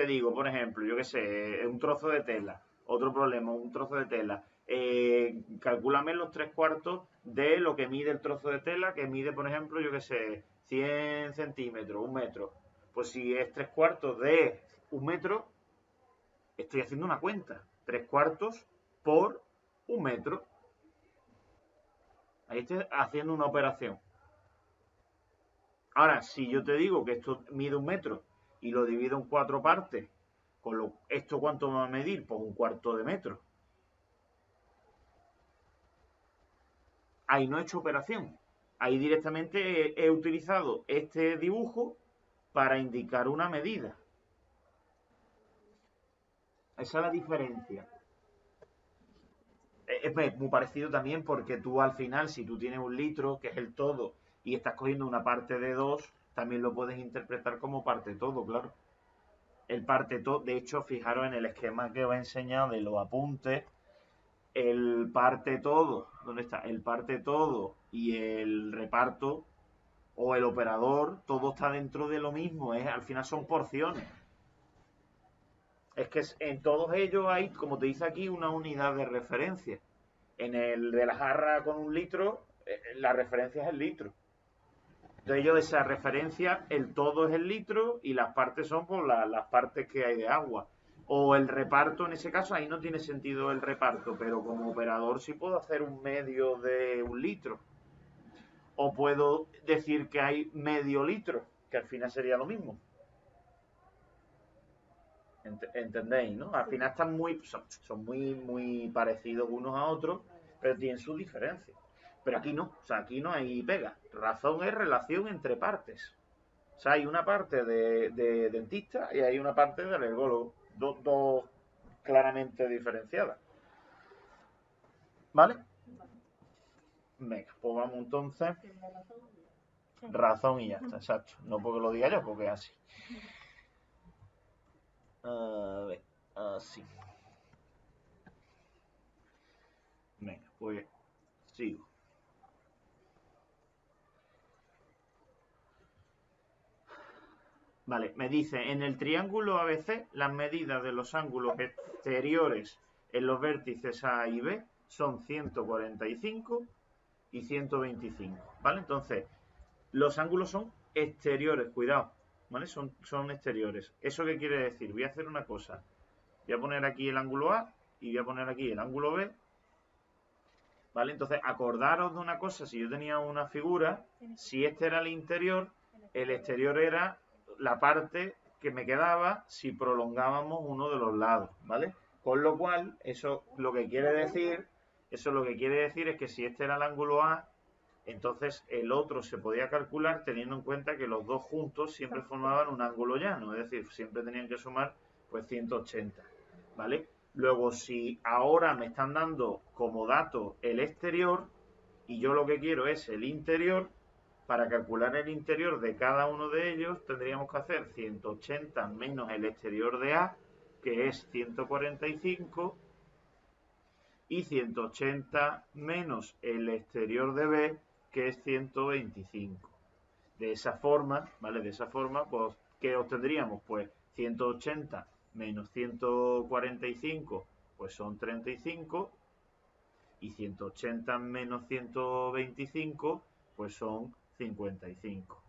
digo, por ejemplo, yo qué sé, un trozo de tela. Otro problema, un trozo de tela. Calcúlame los 3/4 de lo que mide el trozo de tela, que mide, por ejemplo, yo qué sé, 100 centímetros, 1 metro. Pues si es 3/4 de 1 metro, estoy haciendo una cuenta. 3/4 por 1 metro. Ahí estoy haciendo una operación. Ahora, si yo te digo que esto mide 1 metro y lo divido en 4 partes, ¿esto cuánto me va a medir? Pues 1/4 de metro. Ahí no he hecho operación. Ahí directamente he utilizado este dibujo para indicar una medida. Esa es la diferencia. Es muy parecido también porque tú al final, si tú tienes 1 litro, que es el todo, y estás cogiendo una parte de 2, también lo puedes interpretar como parte todo, claro. El parte todo, de hecho, fijaros en el esquema que os he enseñado de los apuntes, el parte todo, ¿dónde está? El parte todo y el reparto o el operador, todo está dentro de lo mismo, al final son porciones. Es que en todos ellos hay, como te dice aquí, una unidad de referencia. En el de la jarra con 1 litro, la referencia es el litro. Entonces yo de esa referencia, el todo es el litro y las partes son por las partes que hay de agua. O el reparto, en ese caso, ahí no tiene sentido el reparto, pero como operador sí puedo hacer un medio de 1 litro. O puedo decir que hay medio litro, que al final sería lo mismo. ¿Entendéis, no? Al final son muy parecidos unos a otros, pero tienen sus diferencias. Pero aquí no, o sea, aquí no hay pega. Razón es relación entre partes. O sea, hay una parte de dentista y hay una parte de alergólogo. Dos claramente diferenciadas. ¿Vale? Venga, pues vamos entonces. Razón y ya está, exacto. No porque lo diga yo, porque es así. A ver, así. Venga, pues sigo. Vale, me dice, en el triángulo ABC, las medidas de los ángulos exteriores en los vértices A y B son 145 y 125, ¿vale? Entonces, los ángulos son exteriores, cuidado, ¿vale? Son exteriores. ¿Eso qué quiere decir? Voy a hacer una cosa. Voy a poner aquí el ángulo A y voy a poner aquí el ángulo B, ¿vale? Entonces, acordaros de una cosa, si yo tenía una figura, si este era el interior, el exterior era la parte que me quedaba si prolongábamos uno de los lados, ¿vale? Con lo cual, eso lo que quiere decir es que si este era el ángulo A, entonces el otro se podía calcular teniendo en cuenta que los dos juntos siempre formaban un ángulo llano, es decir, siempre tenían que sumar pues 180, ¿vale? Luego, si ahora me están dando como dato el exterior y yo lo que quiero es el interior, para calcular el interior de cada uno de ellos tendríamos que hacer 180 menos el exterior de A, que es 145, y 180 menos el exterior de B, que es 125. De esa forma, ¿vale? De esa forma, pues, ¿qué obtendríamos? Pues 180 menos 145, pues son 35, y 180 menos 125, pues son 55.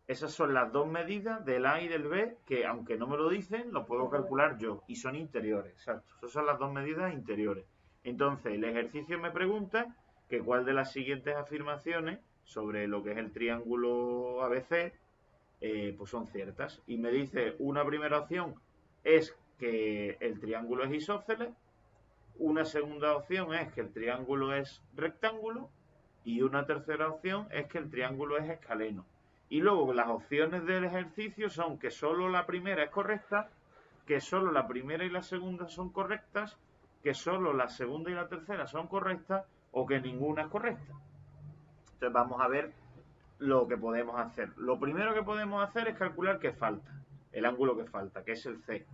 Esas son las dos medidas del A y del B que, aunque no me lo dicen, lo puedo calcular yo. Y son interiores, exacto. Esas son las dos medidas interiores. Entonces, el ejercicio me pregunta que cuál de las siguientes afirmaciones sobre lo que es el triángulo ABC pues son ciertas. Y me dice, una primera opción es que el triángulo es isósceles, una segunda opción es que el triángulo es rectángulo y una tercera opción es que el triángulo es escaleno. Y luego las opciones del ejercicio son que solo la primera es correcta, que solo la primera y la segunda son correctas, que solo la segunda y la tercera son correctas o que ninguna es correcta. Entonces vamos a ver lo que podemos hacer. Lo primero que podemos hacer es calcular qué falta, el ángulo que falta, que es el C.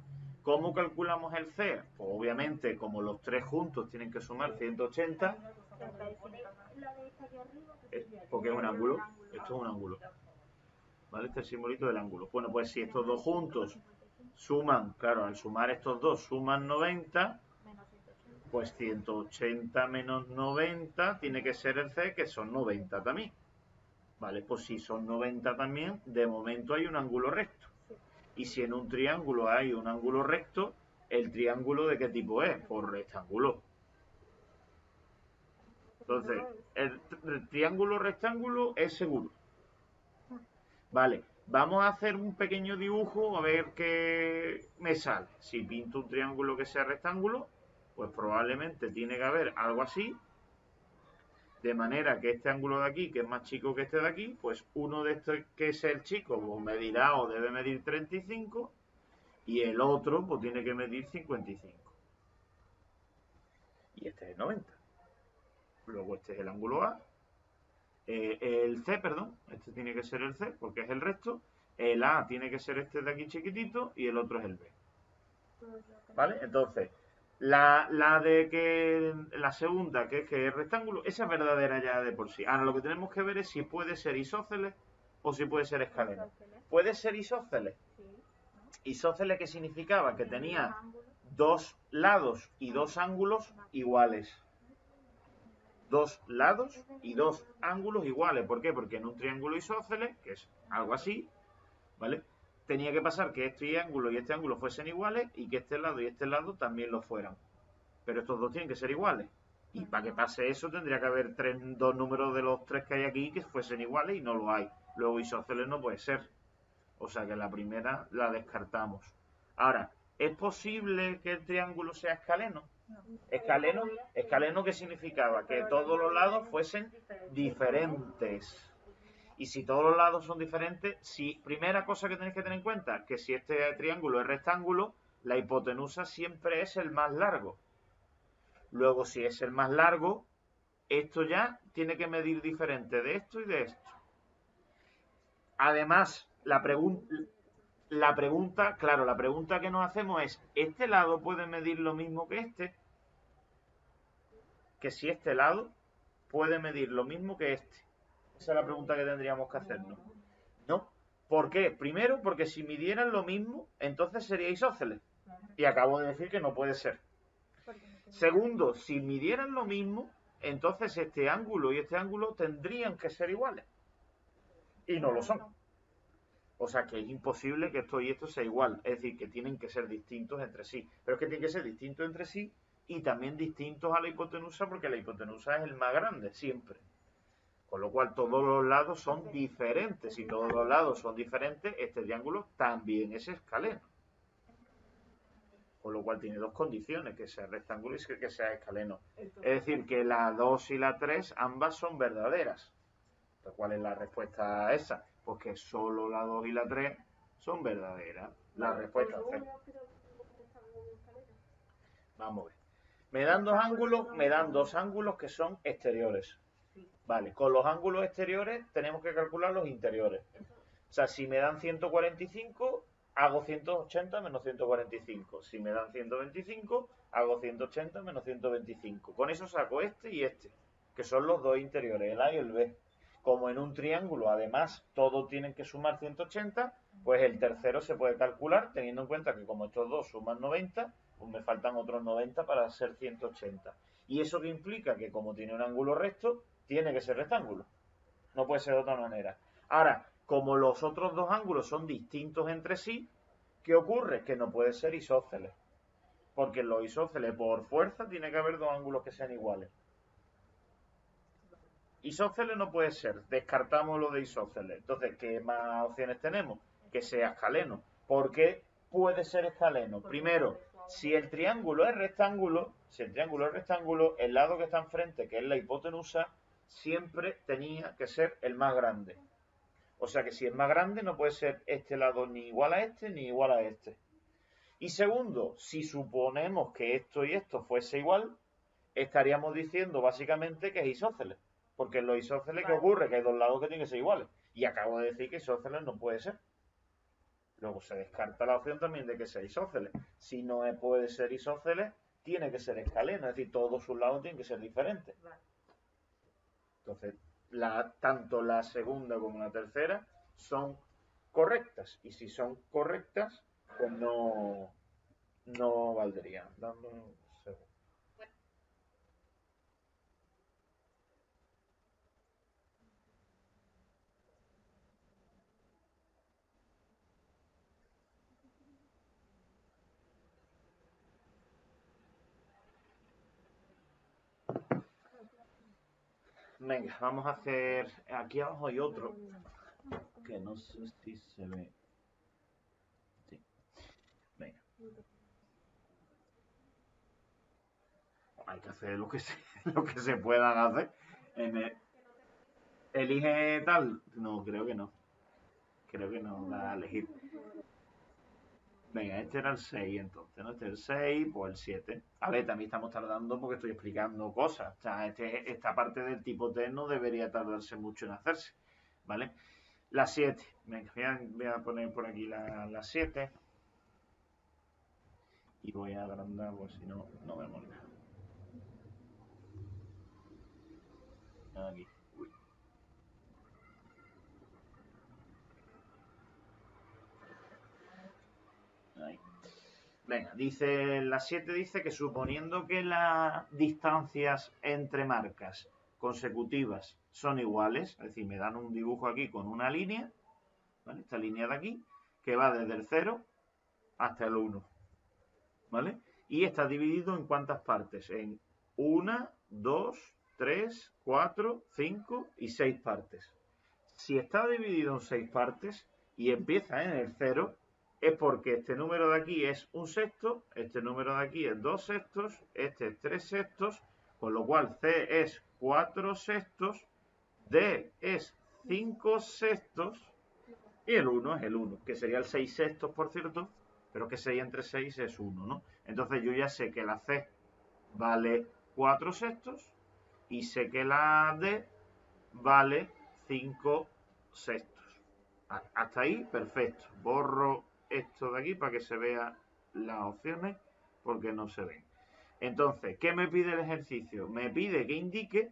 ¿Cómo calculamos el C? Pues obviamente, como los tres juntos tienen que sumar 180, porque es un ángulo, esto es un ángulo. ¿Vale? Este es el simbolito del ángulo. Bueno, pues si estos dos juntos suman, claro, al sumar estos dos suman 90, pues 180 menos 90 tiene que ser el C, que son 90 también. Vale, pues si son 90 también, de momento hay un ángulo recto. Y si en un triángulo hay un ángulo recto, ¿el triángulo de qué tipo es? Pues rectángulo. Entonces, el triángulo rectángulo es seguro. Vale, vamos a hacer un pequeño dibujo a ver qué me sale. Si pinto un triángulo que sea rectángulo, pues probablemente tiene que haber algo así. De manera que este ángulo de aquí, que es más chico que este de aquí, pues uno de estos que es el chico, pues medirá o debe medir 35 y el otro pues tiene que medir 55. Y este es 90. Luego este es el ángulo A. El C, perdón, este tiene que ser el C porque es el recto. El A tiene que ser este de aquí chiquitito y el otro es el B. ¿Vale? Entonces, la segunda, que es rectángulo, esa es verdadera ya de por sí. Ahora lo que tenemos que ver es si puede ser isósceles o si puede ser escaleno. ¿Puede ser isósceles? ¿Isósceles qué significaba? Que tenía dos lados y dos ángulos iguales. Dos lados y dos ángulos iguales. ¿Por qué? Porque en un triángulo isósceles, que es algo así, ¿vale? Tenía que pasar que este ángulo y este ángulo fuesen iguales y que este lado y este lado también lo fueran. Pero estos dos tienen que ser iguales. Y para que pase eso tendría que haber dos números de los tres que hay aquí que fuesen iguales y no lo hay. Luego isósceles no puede ser. O sea que la primera la descartamos. Ahora, ¿es posible que el triángulo sea escaleno? Escaleno, escaleno ¿qué significaba? Que todos los lados fuesen diferentes. Y si todos los lados son diferentes, primera cosa que tenéis que tener en cuenta, que si este triángulo es rectángulo, la hipotenusa siempre es el más largo. Luego, si es el más largo, esto ya tiene que medir diferente de esto y de esto. Además, la pregunta que nos hacemos es, ¿este lado puede medir lo mismo que este? Que si este lado puede medir lo mismo que este. Esa es la pregunta que tendríamos que hacernos. ¿No? ¿Por qué? Primero, porque si midieran lo mismo, entonces sería isósceles. Y acabo de decir que no puede ser. Segundo, si midieran lo mismo, entonces este ángulo y este ángulo tendrían que ser iguales. Y no lo son. O sea que es imposible que esto y esto sea igual. Es decir, que tienen que ser distintos entre sí. Pero es que tienen que ser distintos entre sí y también distintos a la hipotenusa porque la hipotenusa es el más grande, siempre. Con lo cual todos los lados son diferentes. Si todos los lados son diferentes, este triángulo también es escaleno. Con lo cual tiene dos condiciones, que sea rectángulo y que sea escaleno. Es decir, que la 2 y la 3 ambas son verdaderas. ¿Cuál es la respuesta a esa? Pues que solo la 2 y la 3 son verdaderas. La respuesta C. Vamos a ver. Me dan dos ángulos que son exteriores. Vale, con los ángulos exteriores tenemos que calcular los interiores. O sea, si me dan 145, hago 180 menos 145. Si me dan 125, hago 180 menos 125. Con eso saco este y este, que son los dos interiores, el A y el B. Como en un triángulo, además, todos tienen que sumar 180, pues el tercero se puede calcular, teniendo en cuenta que como estos dos suman 90, pues me faltan otros 90 para ser 180. Y eso que implica que como tiene un ángulo recto, tiene que ser rectángulo. No puede ser de otra manera. Ahora, como los otros dos ángulos son distintos entre sí, ¿qué ocurre? Que no puede ser isósceles. Porque en los isósceles, por fuerza, tiene que haber dos ángulos que sean iguales. isósceles no puede ser, descartamos lo de isósceles. Entonces, ¿qué más opciones tenemos? Que sea escaleno. ¿Por qué puede ser escaleno? Primero, si el triángulo es rectángulo, el lado que está enfrente, que es la hipotenusa, siempre tenía que ser el más grande. O sea que si es más grande no puede ser este lado ni igual a este ni igual a este. Y segundo, si suponemos que esto y esto fuese igual, estaríamos diciendo básicamente que es isósceles. Porque en los isósceles, ¿qué ocurre? Que hay dos lados que tienen que ser iguales. Y acabo de decir que isósceles no puede ser. Luego se descarta la opción también de que sea isósceles. Si no puede ser isósceles, tiene que ser escaleno. Es decir, todos sus lados tienen que ser diferentes. Entonces, tanto la segunda como la tercera son correctas. Y si son correctas, pues no valdrían. Dando un segundo. Venga, vamos a hacer... Aquí abajo hay otro, que no sé si se ve. Sí. Venga. Hay que hacer lo que lo que se puedan hacer. ¿Elige tal? No, creo que no. Creo que no da a elegir. Venga, este era el 6 entonces, ¿no? Este es el 6, pues el 7. A ver, también estamos tardando porque estoy explicando cosas. O sea, esta parte del tipo T no debería tardarse mucho en hacerse, ¿vale? La 7. Venga, voy a poner por aquí la 7. Y voy a agrandar, pues si no, no vemos nada. Aquí. Uy. Ahí. Venga, la 7 dice que suponiendo que las distancias entre marcas consecutivas son iguales, es decir, me dan un dibujo aquí con una línea, ¿vale? Esta línea de aquí, que va desde el 0 hasta el 1, ¿vale? Y está dividido en cuántas partes, en 1, 2, 3, 4, 5 y 6 partes. Si está dividido en 6 partes y empieza en el 0, es porque este número de aquí es un sexto, este número de aquí es 2 sextos, este es 3 sextos, con lo cual C es 4 sextos, D es 5 sextos y el 1 es el 1, que sería el 6 sextos, por cierto, pero que 6 entre 6 es 1, ¿no? Entonces yo ya sé que la C vale 4 sextos y sé que la D vale 5 sextos. Hasta ahí, perfecto. Borro esto de aquí para que se vean las opciones porque no se ven. Entonces, ¿qué me pide el ejercicio? Me pide que indique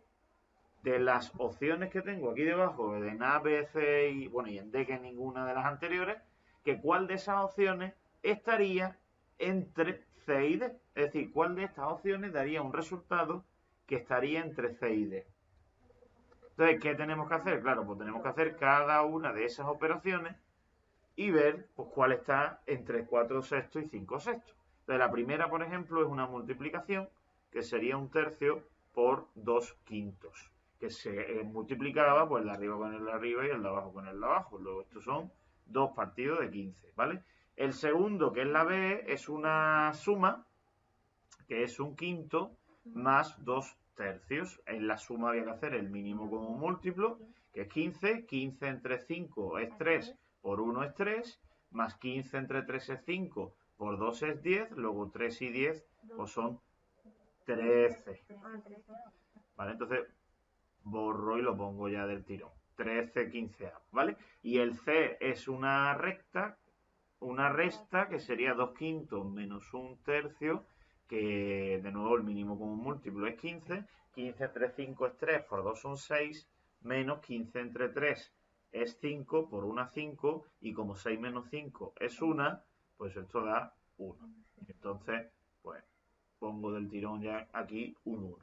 de las opciones que tengo aquí debajo, en A, B, C y, bueno, y en D, que es ninguna de las anteriores, que cuál de esas opciones estaría entre C y D. Es decir, cuál de estas opciones daría un resultado que estaría entre C y D. Entonces, ¿qué tenemos que hacer? Claro, pues tenemos que hacer cada una de esas operaciones y ver pues, cuál está entre 4 sextos y 5 sextos. Entonces, la primera, por ejemplo, es una multiplicación que sería un tercio por 2 quintos, que se multiplicaba pues el de arriba con el de arriba y el de abajo con el de abajo. Luego, estos son 2 partidos de 15, ¿vale? El segundo, que es la B, es una suma, que es un quinto más 2 tercios. En la suma había que hacer el mínimo común múltiplo, que es 15. 15 entre 5 es 3, por 1 es 3, más 15 entre 3 es 5, por 2 es 10, luego 3 y 10 pues son 13. ¿Vale? Entonces borro y lo pongo ya del tirón. 13, 15A, ¿vale? Y el C es una recta, una resta que sería 2 quintos menos 1 tercio, que de nuevo el mínimo común múltiplo es 15. 15 entre 5 es 3, por 2 son 6, menos 15 entre 3 es 5, por 1 5, y como 6 menos 5 es 1, pues esto da 1. Entonces, pues pongo del tirón ya aquí un 1.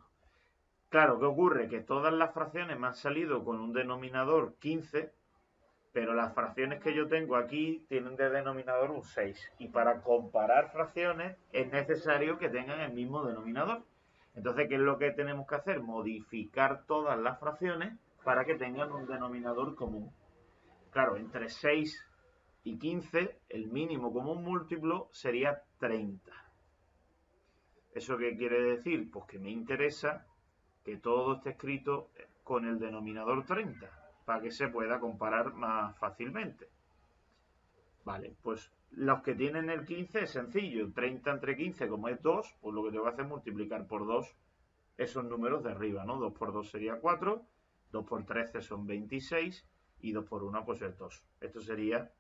Claro, ¿qué ocurre? Que todas las fracciones me han salido con un denominador 15, pero las fracciones que yo tengo aquí tienen de denominador un 6. Y para comparar fracciones es necesario que tengan el mismo denominador. Entonces, ¿qué es lo que tenemos que hacer? Modificar todas las fracciones para que tengan un denominador común. Claro, entre 6 y 15, el mínimo común múltiplo sería 30. ¿Eso qué quiere decir? Pues que me interesa que todo esté escrito con el denominador 30, para que se pueda comparar más fácilmente. Vale, pues los que tienen el 15 es sencillo. 30 entre 15, como es 2, pues lo que tengo que hacer es multiplicar por 2 esos números de arriba, ¿no? 2 por 2 sería 4, 2 por 13 son 26 y 2 por 1 pues es 2. Esto sería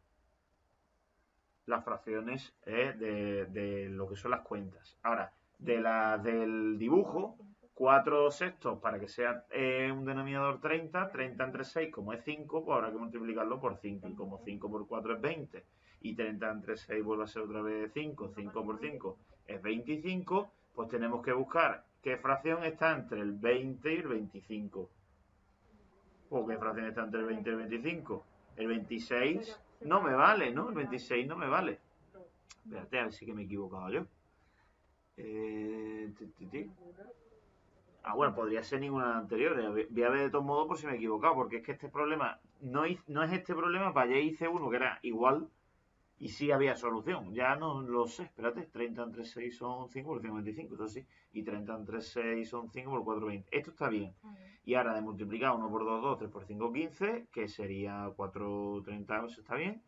las fracciones de lo que son las cuentas. Ahora, del dibujo, 4 sextos para que sea un denominador 30, 30 entre 6, como es 5, pues habrá que multiplicarlo por 5. Y como 5 por 4 es 20, y 30 entre 6 vuelve a ser otra vez 5, 5 por 5 es 25, pues tenemos que buscar qué fracción está entre el 20 y el 25. ¿O qué fracción está entre el 20 y el 25? El 26 no me vale, ¿no? El 26 no me vale. Espérate, a ver si que me he equivocado yo. Bueno, podría ser ninguna de las anteriores. Voy a ver de todos modos por si me he equivocado, porque es que este problema, no es este problema, para allá hice uno que era igual y sí había solución. Ya no lo sé, espérate, 30 entre 6 son 5 por 5, 25, entonces sí. Y 30 entre 6 son 5 por 4, 20. Esto está bien. Y ahora de multiplicar 1 por 2, 2, 3 por 5, 15, que sería 4, 30, eso está bien.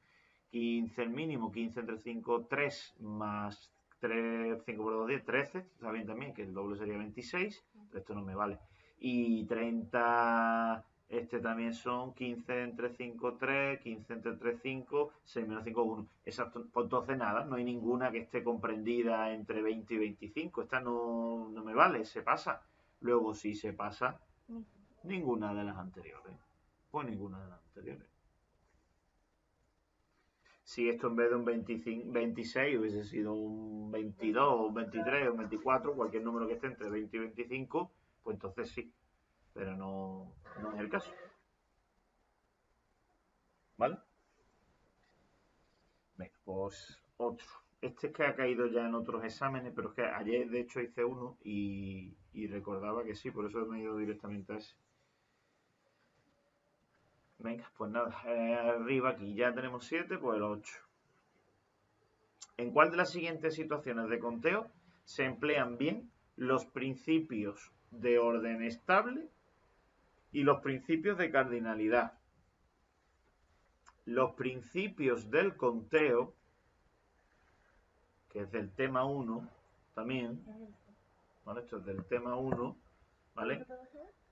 15 el mínimo, 15 entre 5, 3 más 3, 5 por 2, 10, 13, está bien también, que el doble sería 26, esto no me vale. Y 30, este también son 15 entre 5, 3, 15 entre 3, 5, 6 menos 5, 1. Exacto, pues entonces nada, no hay ninguna que esté comprendida entre 20 y 25, esta no me vale, se pasa. Luego si se pasa, ninguna de las anteriores, pues ninguna de las anteriores. Si esto en vez de un 25, 26 hubiese sido un 22, un 23, un 24, cualquier número que esté entre 20 y 25, pues entonces sí, pero no es el caso. ¿Vale? Venga, pues otro. Este es que ha caído ya en otros exámenes, pero es que ayer de hecho hice uno y recordaba que sí, por eso me he ido directamente a ese. Venga, pues nada, arriba aquí ya tenemos 7, pues el 8. ¿En cuál de las siguientes situaciones de conteo se emplean bien los principios de orden estable y los principios de cardinalidad? Los principios del conteo, que es del tema 1 también, ¿vale? Esto es del tema 1, ¿vale?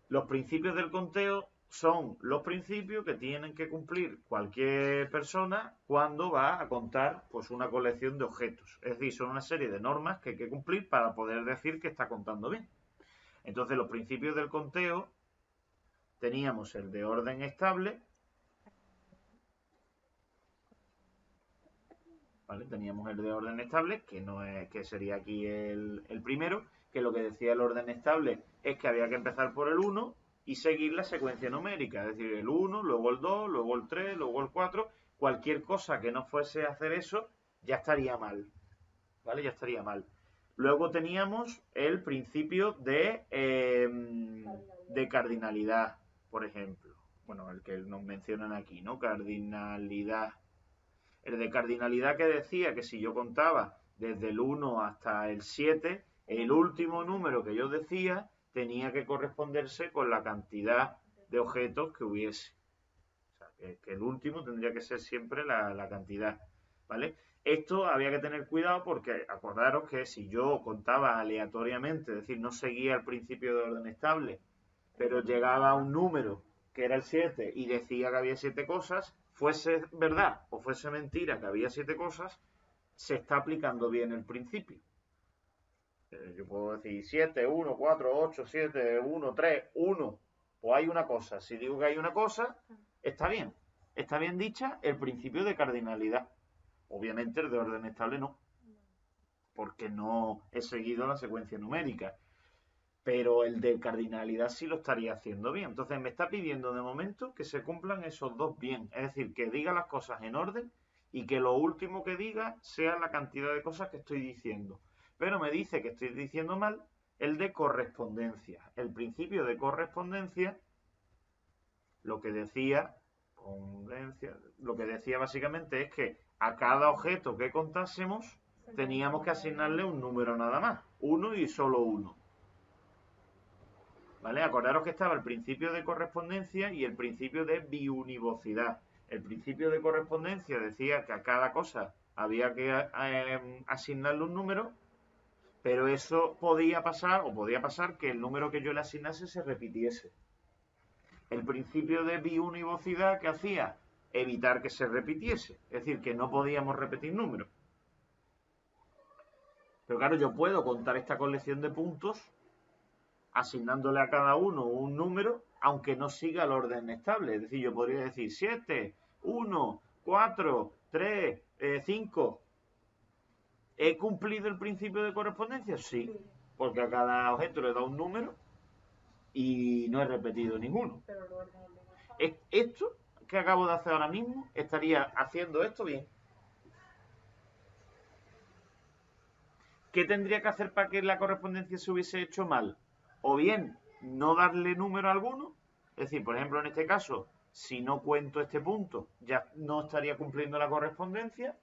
Los principios del conteo son los principios que tienen que cumplir cualquier persona cuando va a contar pues una colección de objetos. Es decir, son una serie de normas que hay que cumplir para poder decir que está contando bien. Entonces, los principios del conteo teníamos el de orden estable, ¿vale? Teníamos el de orden estable, que no es, que sería aquí el primero, que lo que decía el orden estable es que había que empezar por el 1 y seguir la secuencia numérica, es decir, el 1, luego el 2, luego el 3, luego el 4, cualquier cosa que no fuese a hacer eso ya estaría mal, ¿vale? Ya estaría mal. Luego teníamos el principio de cardinalidad, por ejemplo. Bueno, el que nos mencionan aquí, ¿no? Cardinalidad. El de cardinalidad que decía que si yo contaba desde el 1 hasta el 7, el último número que yo decía tenía que corresponderse con la cantidad de objetos que hubiese. O sea, que el último tendría que ser siempre la cantidad, ¿vale? Esto había que tener cuidado porque acordaros que si yo contaba aleatoriamente, es decir, no seguía el principio de orden estable, pero llegaba a un número que era el 7 y decía que había 7 cosas, fuese verdad o fuese mentira que había 7 cosas, se está aplicando bien el principio. Yo puedo decir 7, 1, 4, 8, 7, 1, 3, 1. Pues hay una cosa. Si digo que hay una cosa, está bien. Está bien dicha el principio de cardinalidad. Obviamente el de orden estable no, porque no he seguido la secuencia numérica. Pero el de cardinalidad sí lo estaría haciendo bien. Entonces me está pidiendo de momento que se cumplan esos dos bien. Es decir, que diga las cosas en orden y que lo último que diga sea la cantidad de cosas que estoy diciendo. Pero me dice que estoy diciendo mal el de correspondencia. El principio de correspondencia, lo que decía básicamente es que a cada objeto que contásemos teníamos que asignarle un número nada más, uno y solo uno. ¿Vale? Acordaros que estaba el principio de correspondencia y el principio de biunivocidad. El principio de correspondencia decía que a cada cosa había que asignarle un número, pero eso podía pasar que el número que yo le asignase se repitiese. El principio de biunivocidad, ¿qué hacía? Evitar que se repitiese, es decir, que no podíamos repetir números. Pero claro, yo puedo contar esta colección de puntos asignándole a cada uno un número, aunque no siga el orden estable. Es decir, yo podría decir 7, 1, 4, 3, 5. ¿He cumplido el principio de correspondencia? Sí, porque a cada objeto le da un número y no he repetido ninguno. Esto que acabo de hacer ahora mismo, estaría haciendo esto bien. ¿Qué tendría que hacer para que la correspondencia se hubiese hecho mal? O bien, no darle número alguno. Es decir, por ejemplo, en este caso, si no cuento este punto, ya no estaría cumpliendo la correspondencia.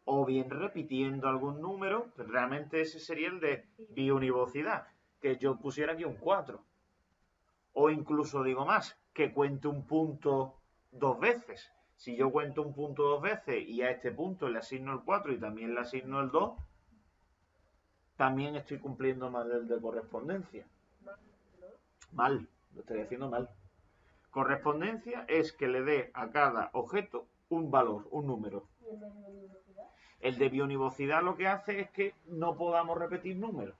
O bien repitiendo algún número, pues realmente ese sería el de biunivocidad, que yo pusiera aquí un 4. O incluso digo más, que cuente un punto dos veces. Si yo cuento un punto dos veces y a este punto le asigno el 4 y también le asigno el 2, también estoy cumpliendo mal el de correspondencia. Mal, lo estoy haciendo mal. Correspondencia es que le dé a cada objeto un valor, un número. El de biunivocidad lo que hace es que no podamos repetir números.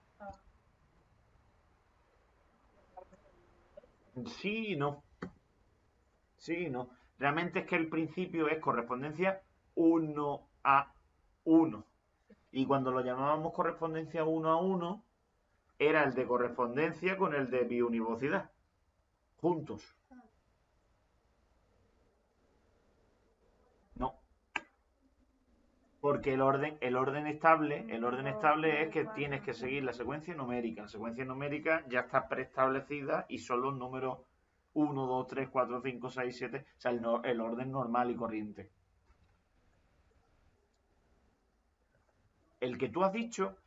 Sí y no. Sí y no. Realmente es que el principio es correspondencia 1 a 1. Y cuando lo llamábamos correspondencia 1 a 1, era el de correspondencia con el de biunivocidad. Juntos. No. Porque el orden estable es que tienes que seguir la secuencia numérica. La secuencia numérica ya está preestablecida y son los números 1, 2, 3, 4, 5, 6, 7. O sea, el orden normal y corriente. En el que tú has dicho,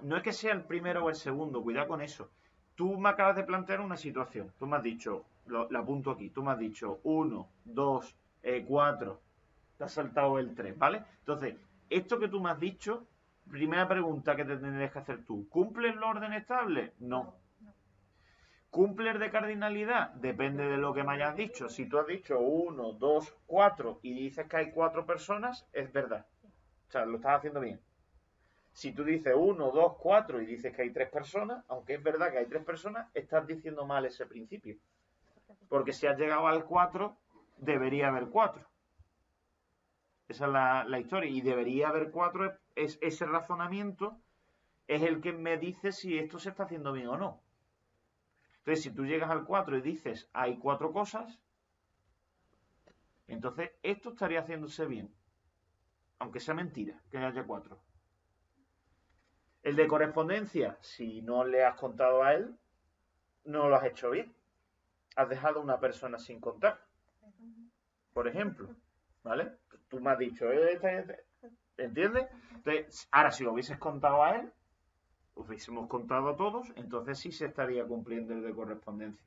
no es que sea el primero o el segundo, cuidado con eso. Tú me acabas de plantear una situación. Tú me has dicho, la apunto aquí, tú me has dicho 1, 2, 4. Te has saltado el 3, ¿vale? Entonces, esto que tú me has dicho, primera pregunta que te tendrías que hacer tú, ¿cumple el orden estable? No. ¿Cumple el de cardinalidad? Depende de lo que me hayas dicho. Si tú has dicho 1, 2, 4 y dices que hay 4 personas, es verdad. O sea, lo estás haciendo bien. Si tú dices 1, 2, 4 y dices que hay 3 personas, aunque es verdad que hay 3 personas, estás diciendo mal ese principio. Porque si has llegado al 4, debería haber 4. Esa es la historia. Y debería haber 4. Ese razonamiento es el que me dice si esto se está haciendo bien o no. Entonces, si tú llegas al 4 y dices hay 4 cosas, entonces esto estaría haciéndose bien. Aunque sea mentira que haya 4. El de correspondencia, si no le has contado a él, no lo has hecho bien. Has dejado a una persona sin contar. Por ejemplo, ¿vale? Tú me has dicho, ¿entiendes? Entonces, ahora si lo hubieses contado a él, hubiésemos contado a todos, entonces sí se estaría cumpliendo el de correspondencia.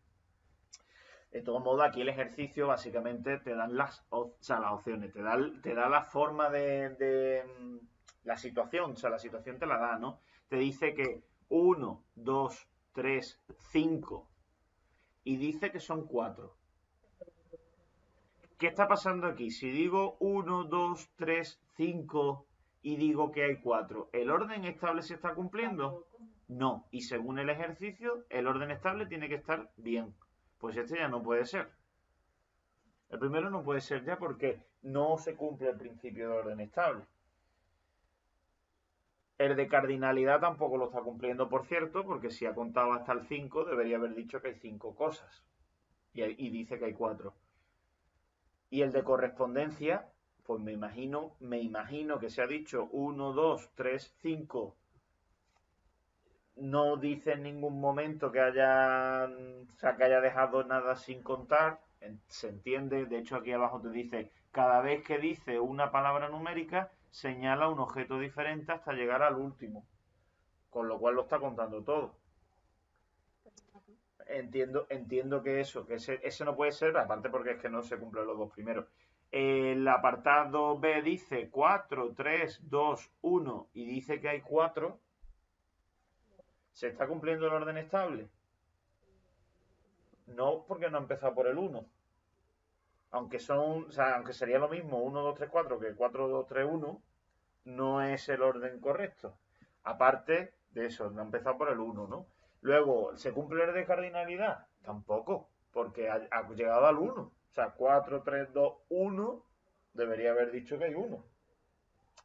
De todos modos, aquí el ejercicio básicamente te dan las opciones, te da la forma de la situación, o sea, la situación te la da, ¿no? Te dice que 1, 2, 3, 5 y dice que son 4. ¿Qué está pasando aquí? Si digo 1, 2, 3, 5 y digo que hay 4, ¿el orden estable se está cumpliendo? No. Y según el ejercicio, el orden estable tiene que estar bien. Pues este ya no puede ser. El primero no puede ser ya porque no se cumple el principio de orden estable. El de cardinalidad tampoco lo está cumpliendo, por cierto, porque si ha contado hasta el 5, debería haber dicho que hay 5 cosas. Y dice que hay 4. Y el de correspondencia, pues me imagino que se ha dicho 1, 2, 3, 5 no dice en ningún momento que haya, o sea, que haya dejado nada sin contar. Se entiende, de hecho aquí abajo te dice, cada vez que dice una palabra numérica, señala un objeto diferente hasta llegar al último, con lo cual lo está contando todo. Entiendo que eso, que ese no puede ser, aparte porque es que no se cumplen los dos primeros. El apartado B dice 4, 3, 2, 1 y dice que hay 4. ¿Se está cumpliendo el orden estable? No, porque no ha empezado por el 1. Aunque son, o sea, aunque sería lo mismo 1, 2, 3, 4 que 4, 2, 3, 1, no es el orden correcto. Aparte de eso, no ha empezado por el 1, ¿no? Luego, ¿se cumple el de cardinalidad? Tampoco, porque ha llegado al 1. O sea, 4, 3, 2, 1, debería haber dicho que hay 1.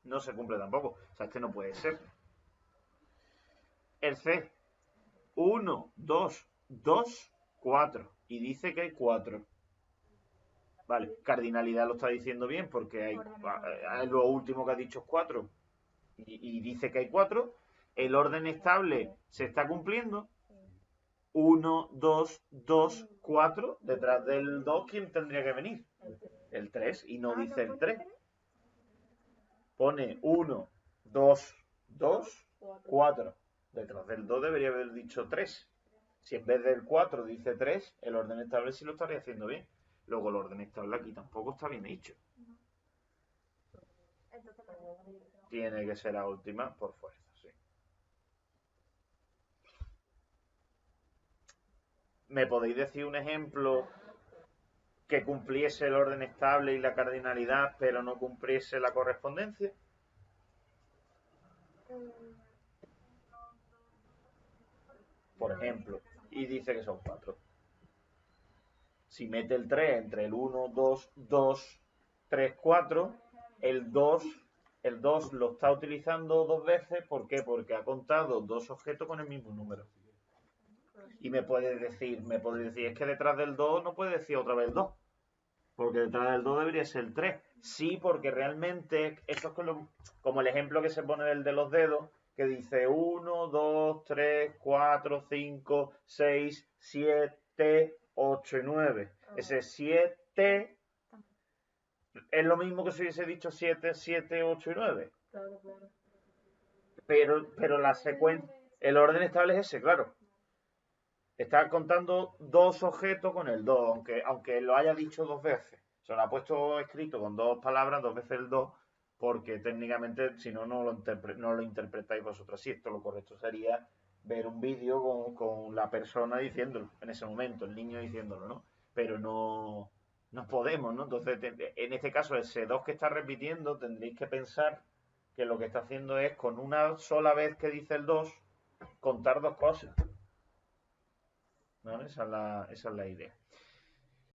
No se cumple tampoco. O sea, este no puede ser. El C, 1, 2, 2, 4. Y dice que hay 4. Vale, cardinalidad lo está diciendo bien porque hay lo último que ha dicho es 4 y dice que hay 4. El orden estable se está cumpliendo. 1, 2, 2, 4. Detrás del 2, ¿quién tendría que venir? El 3 y no dice el 3. Pone 1, 2, 2, 4. Detrás del 2 debería haber dicho 3. Si en vez del 4 dice 3, el orden estable sí lo estaría haciendo bien. Luego el orden estable aquí tampoco está bien hecho. Tiene que ser la última por fuerza, sí. ¿Me podéis decir un ejemplo que cumpliese el orden estable y la cardinalidad, pero no cumpliese la correspondencia? Por ejemplo, y dice que son 4. Si mete el 3 entre el 1, 2, 2, 3, 4, el 2 lo está utilizando dos veces. ¿Por qué? Porque ha contado dos objetos con el mismo número. Y me puede decir, es que detrás del 2 no puede decir otra vez 2. Porque detrás del 2 debería ser el 3. Sí, porque realmente eso es como el ejemplo que se pone del de los dedos, que dice 1, 2, 3, 4, 5, 6, 7, 8 y 9. Ese 7 es lo mismo que si hubiese dicho 7, 7, 8 y 9. Claro, claro. Pero la secuencia, el orden estable es ese, claro. Está contando dos objetos con el 2, aunque lo haya dicho dos veces. Se lo ha puesto escrito con dos palabras, dos veces el 2, porque técnicamente, si no, no lo interpretáis vosotros así. Esto lo correcto sería ver un vídeo con la persona diciéndolo en ese momento, el niño diciéndolo, ¿no? Pero no podemos, ¿no? Entonces, en este caso, ese 2 que está repitiendo, tendréis que pensar que lo que está haciendo es, con una sola vez que dice el 2, contar dos cosas. ¿Vale? Esa es la idea.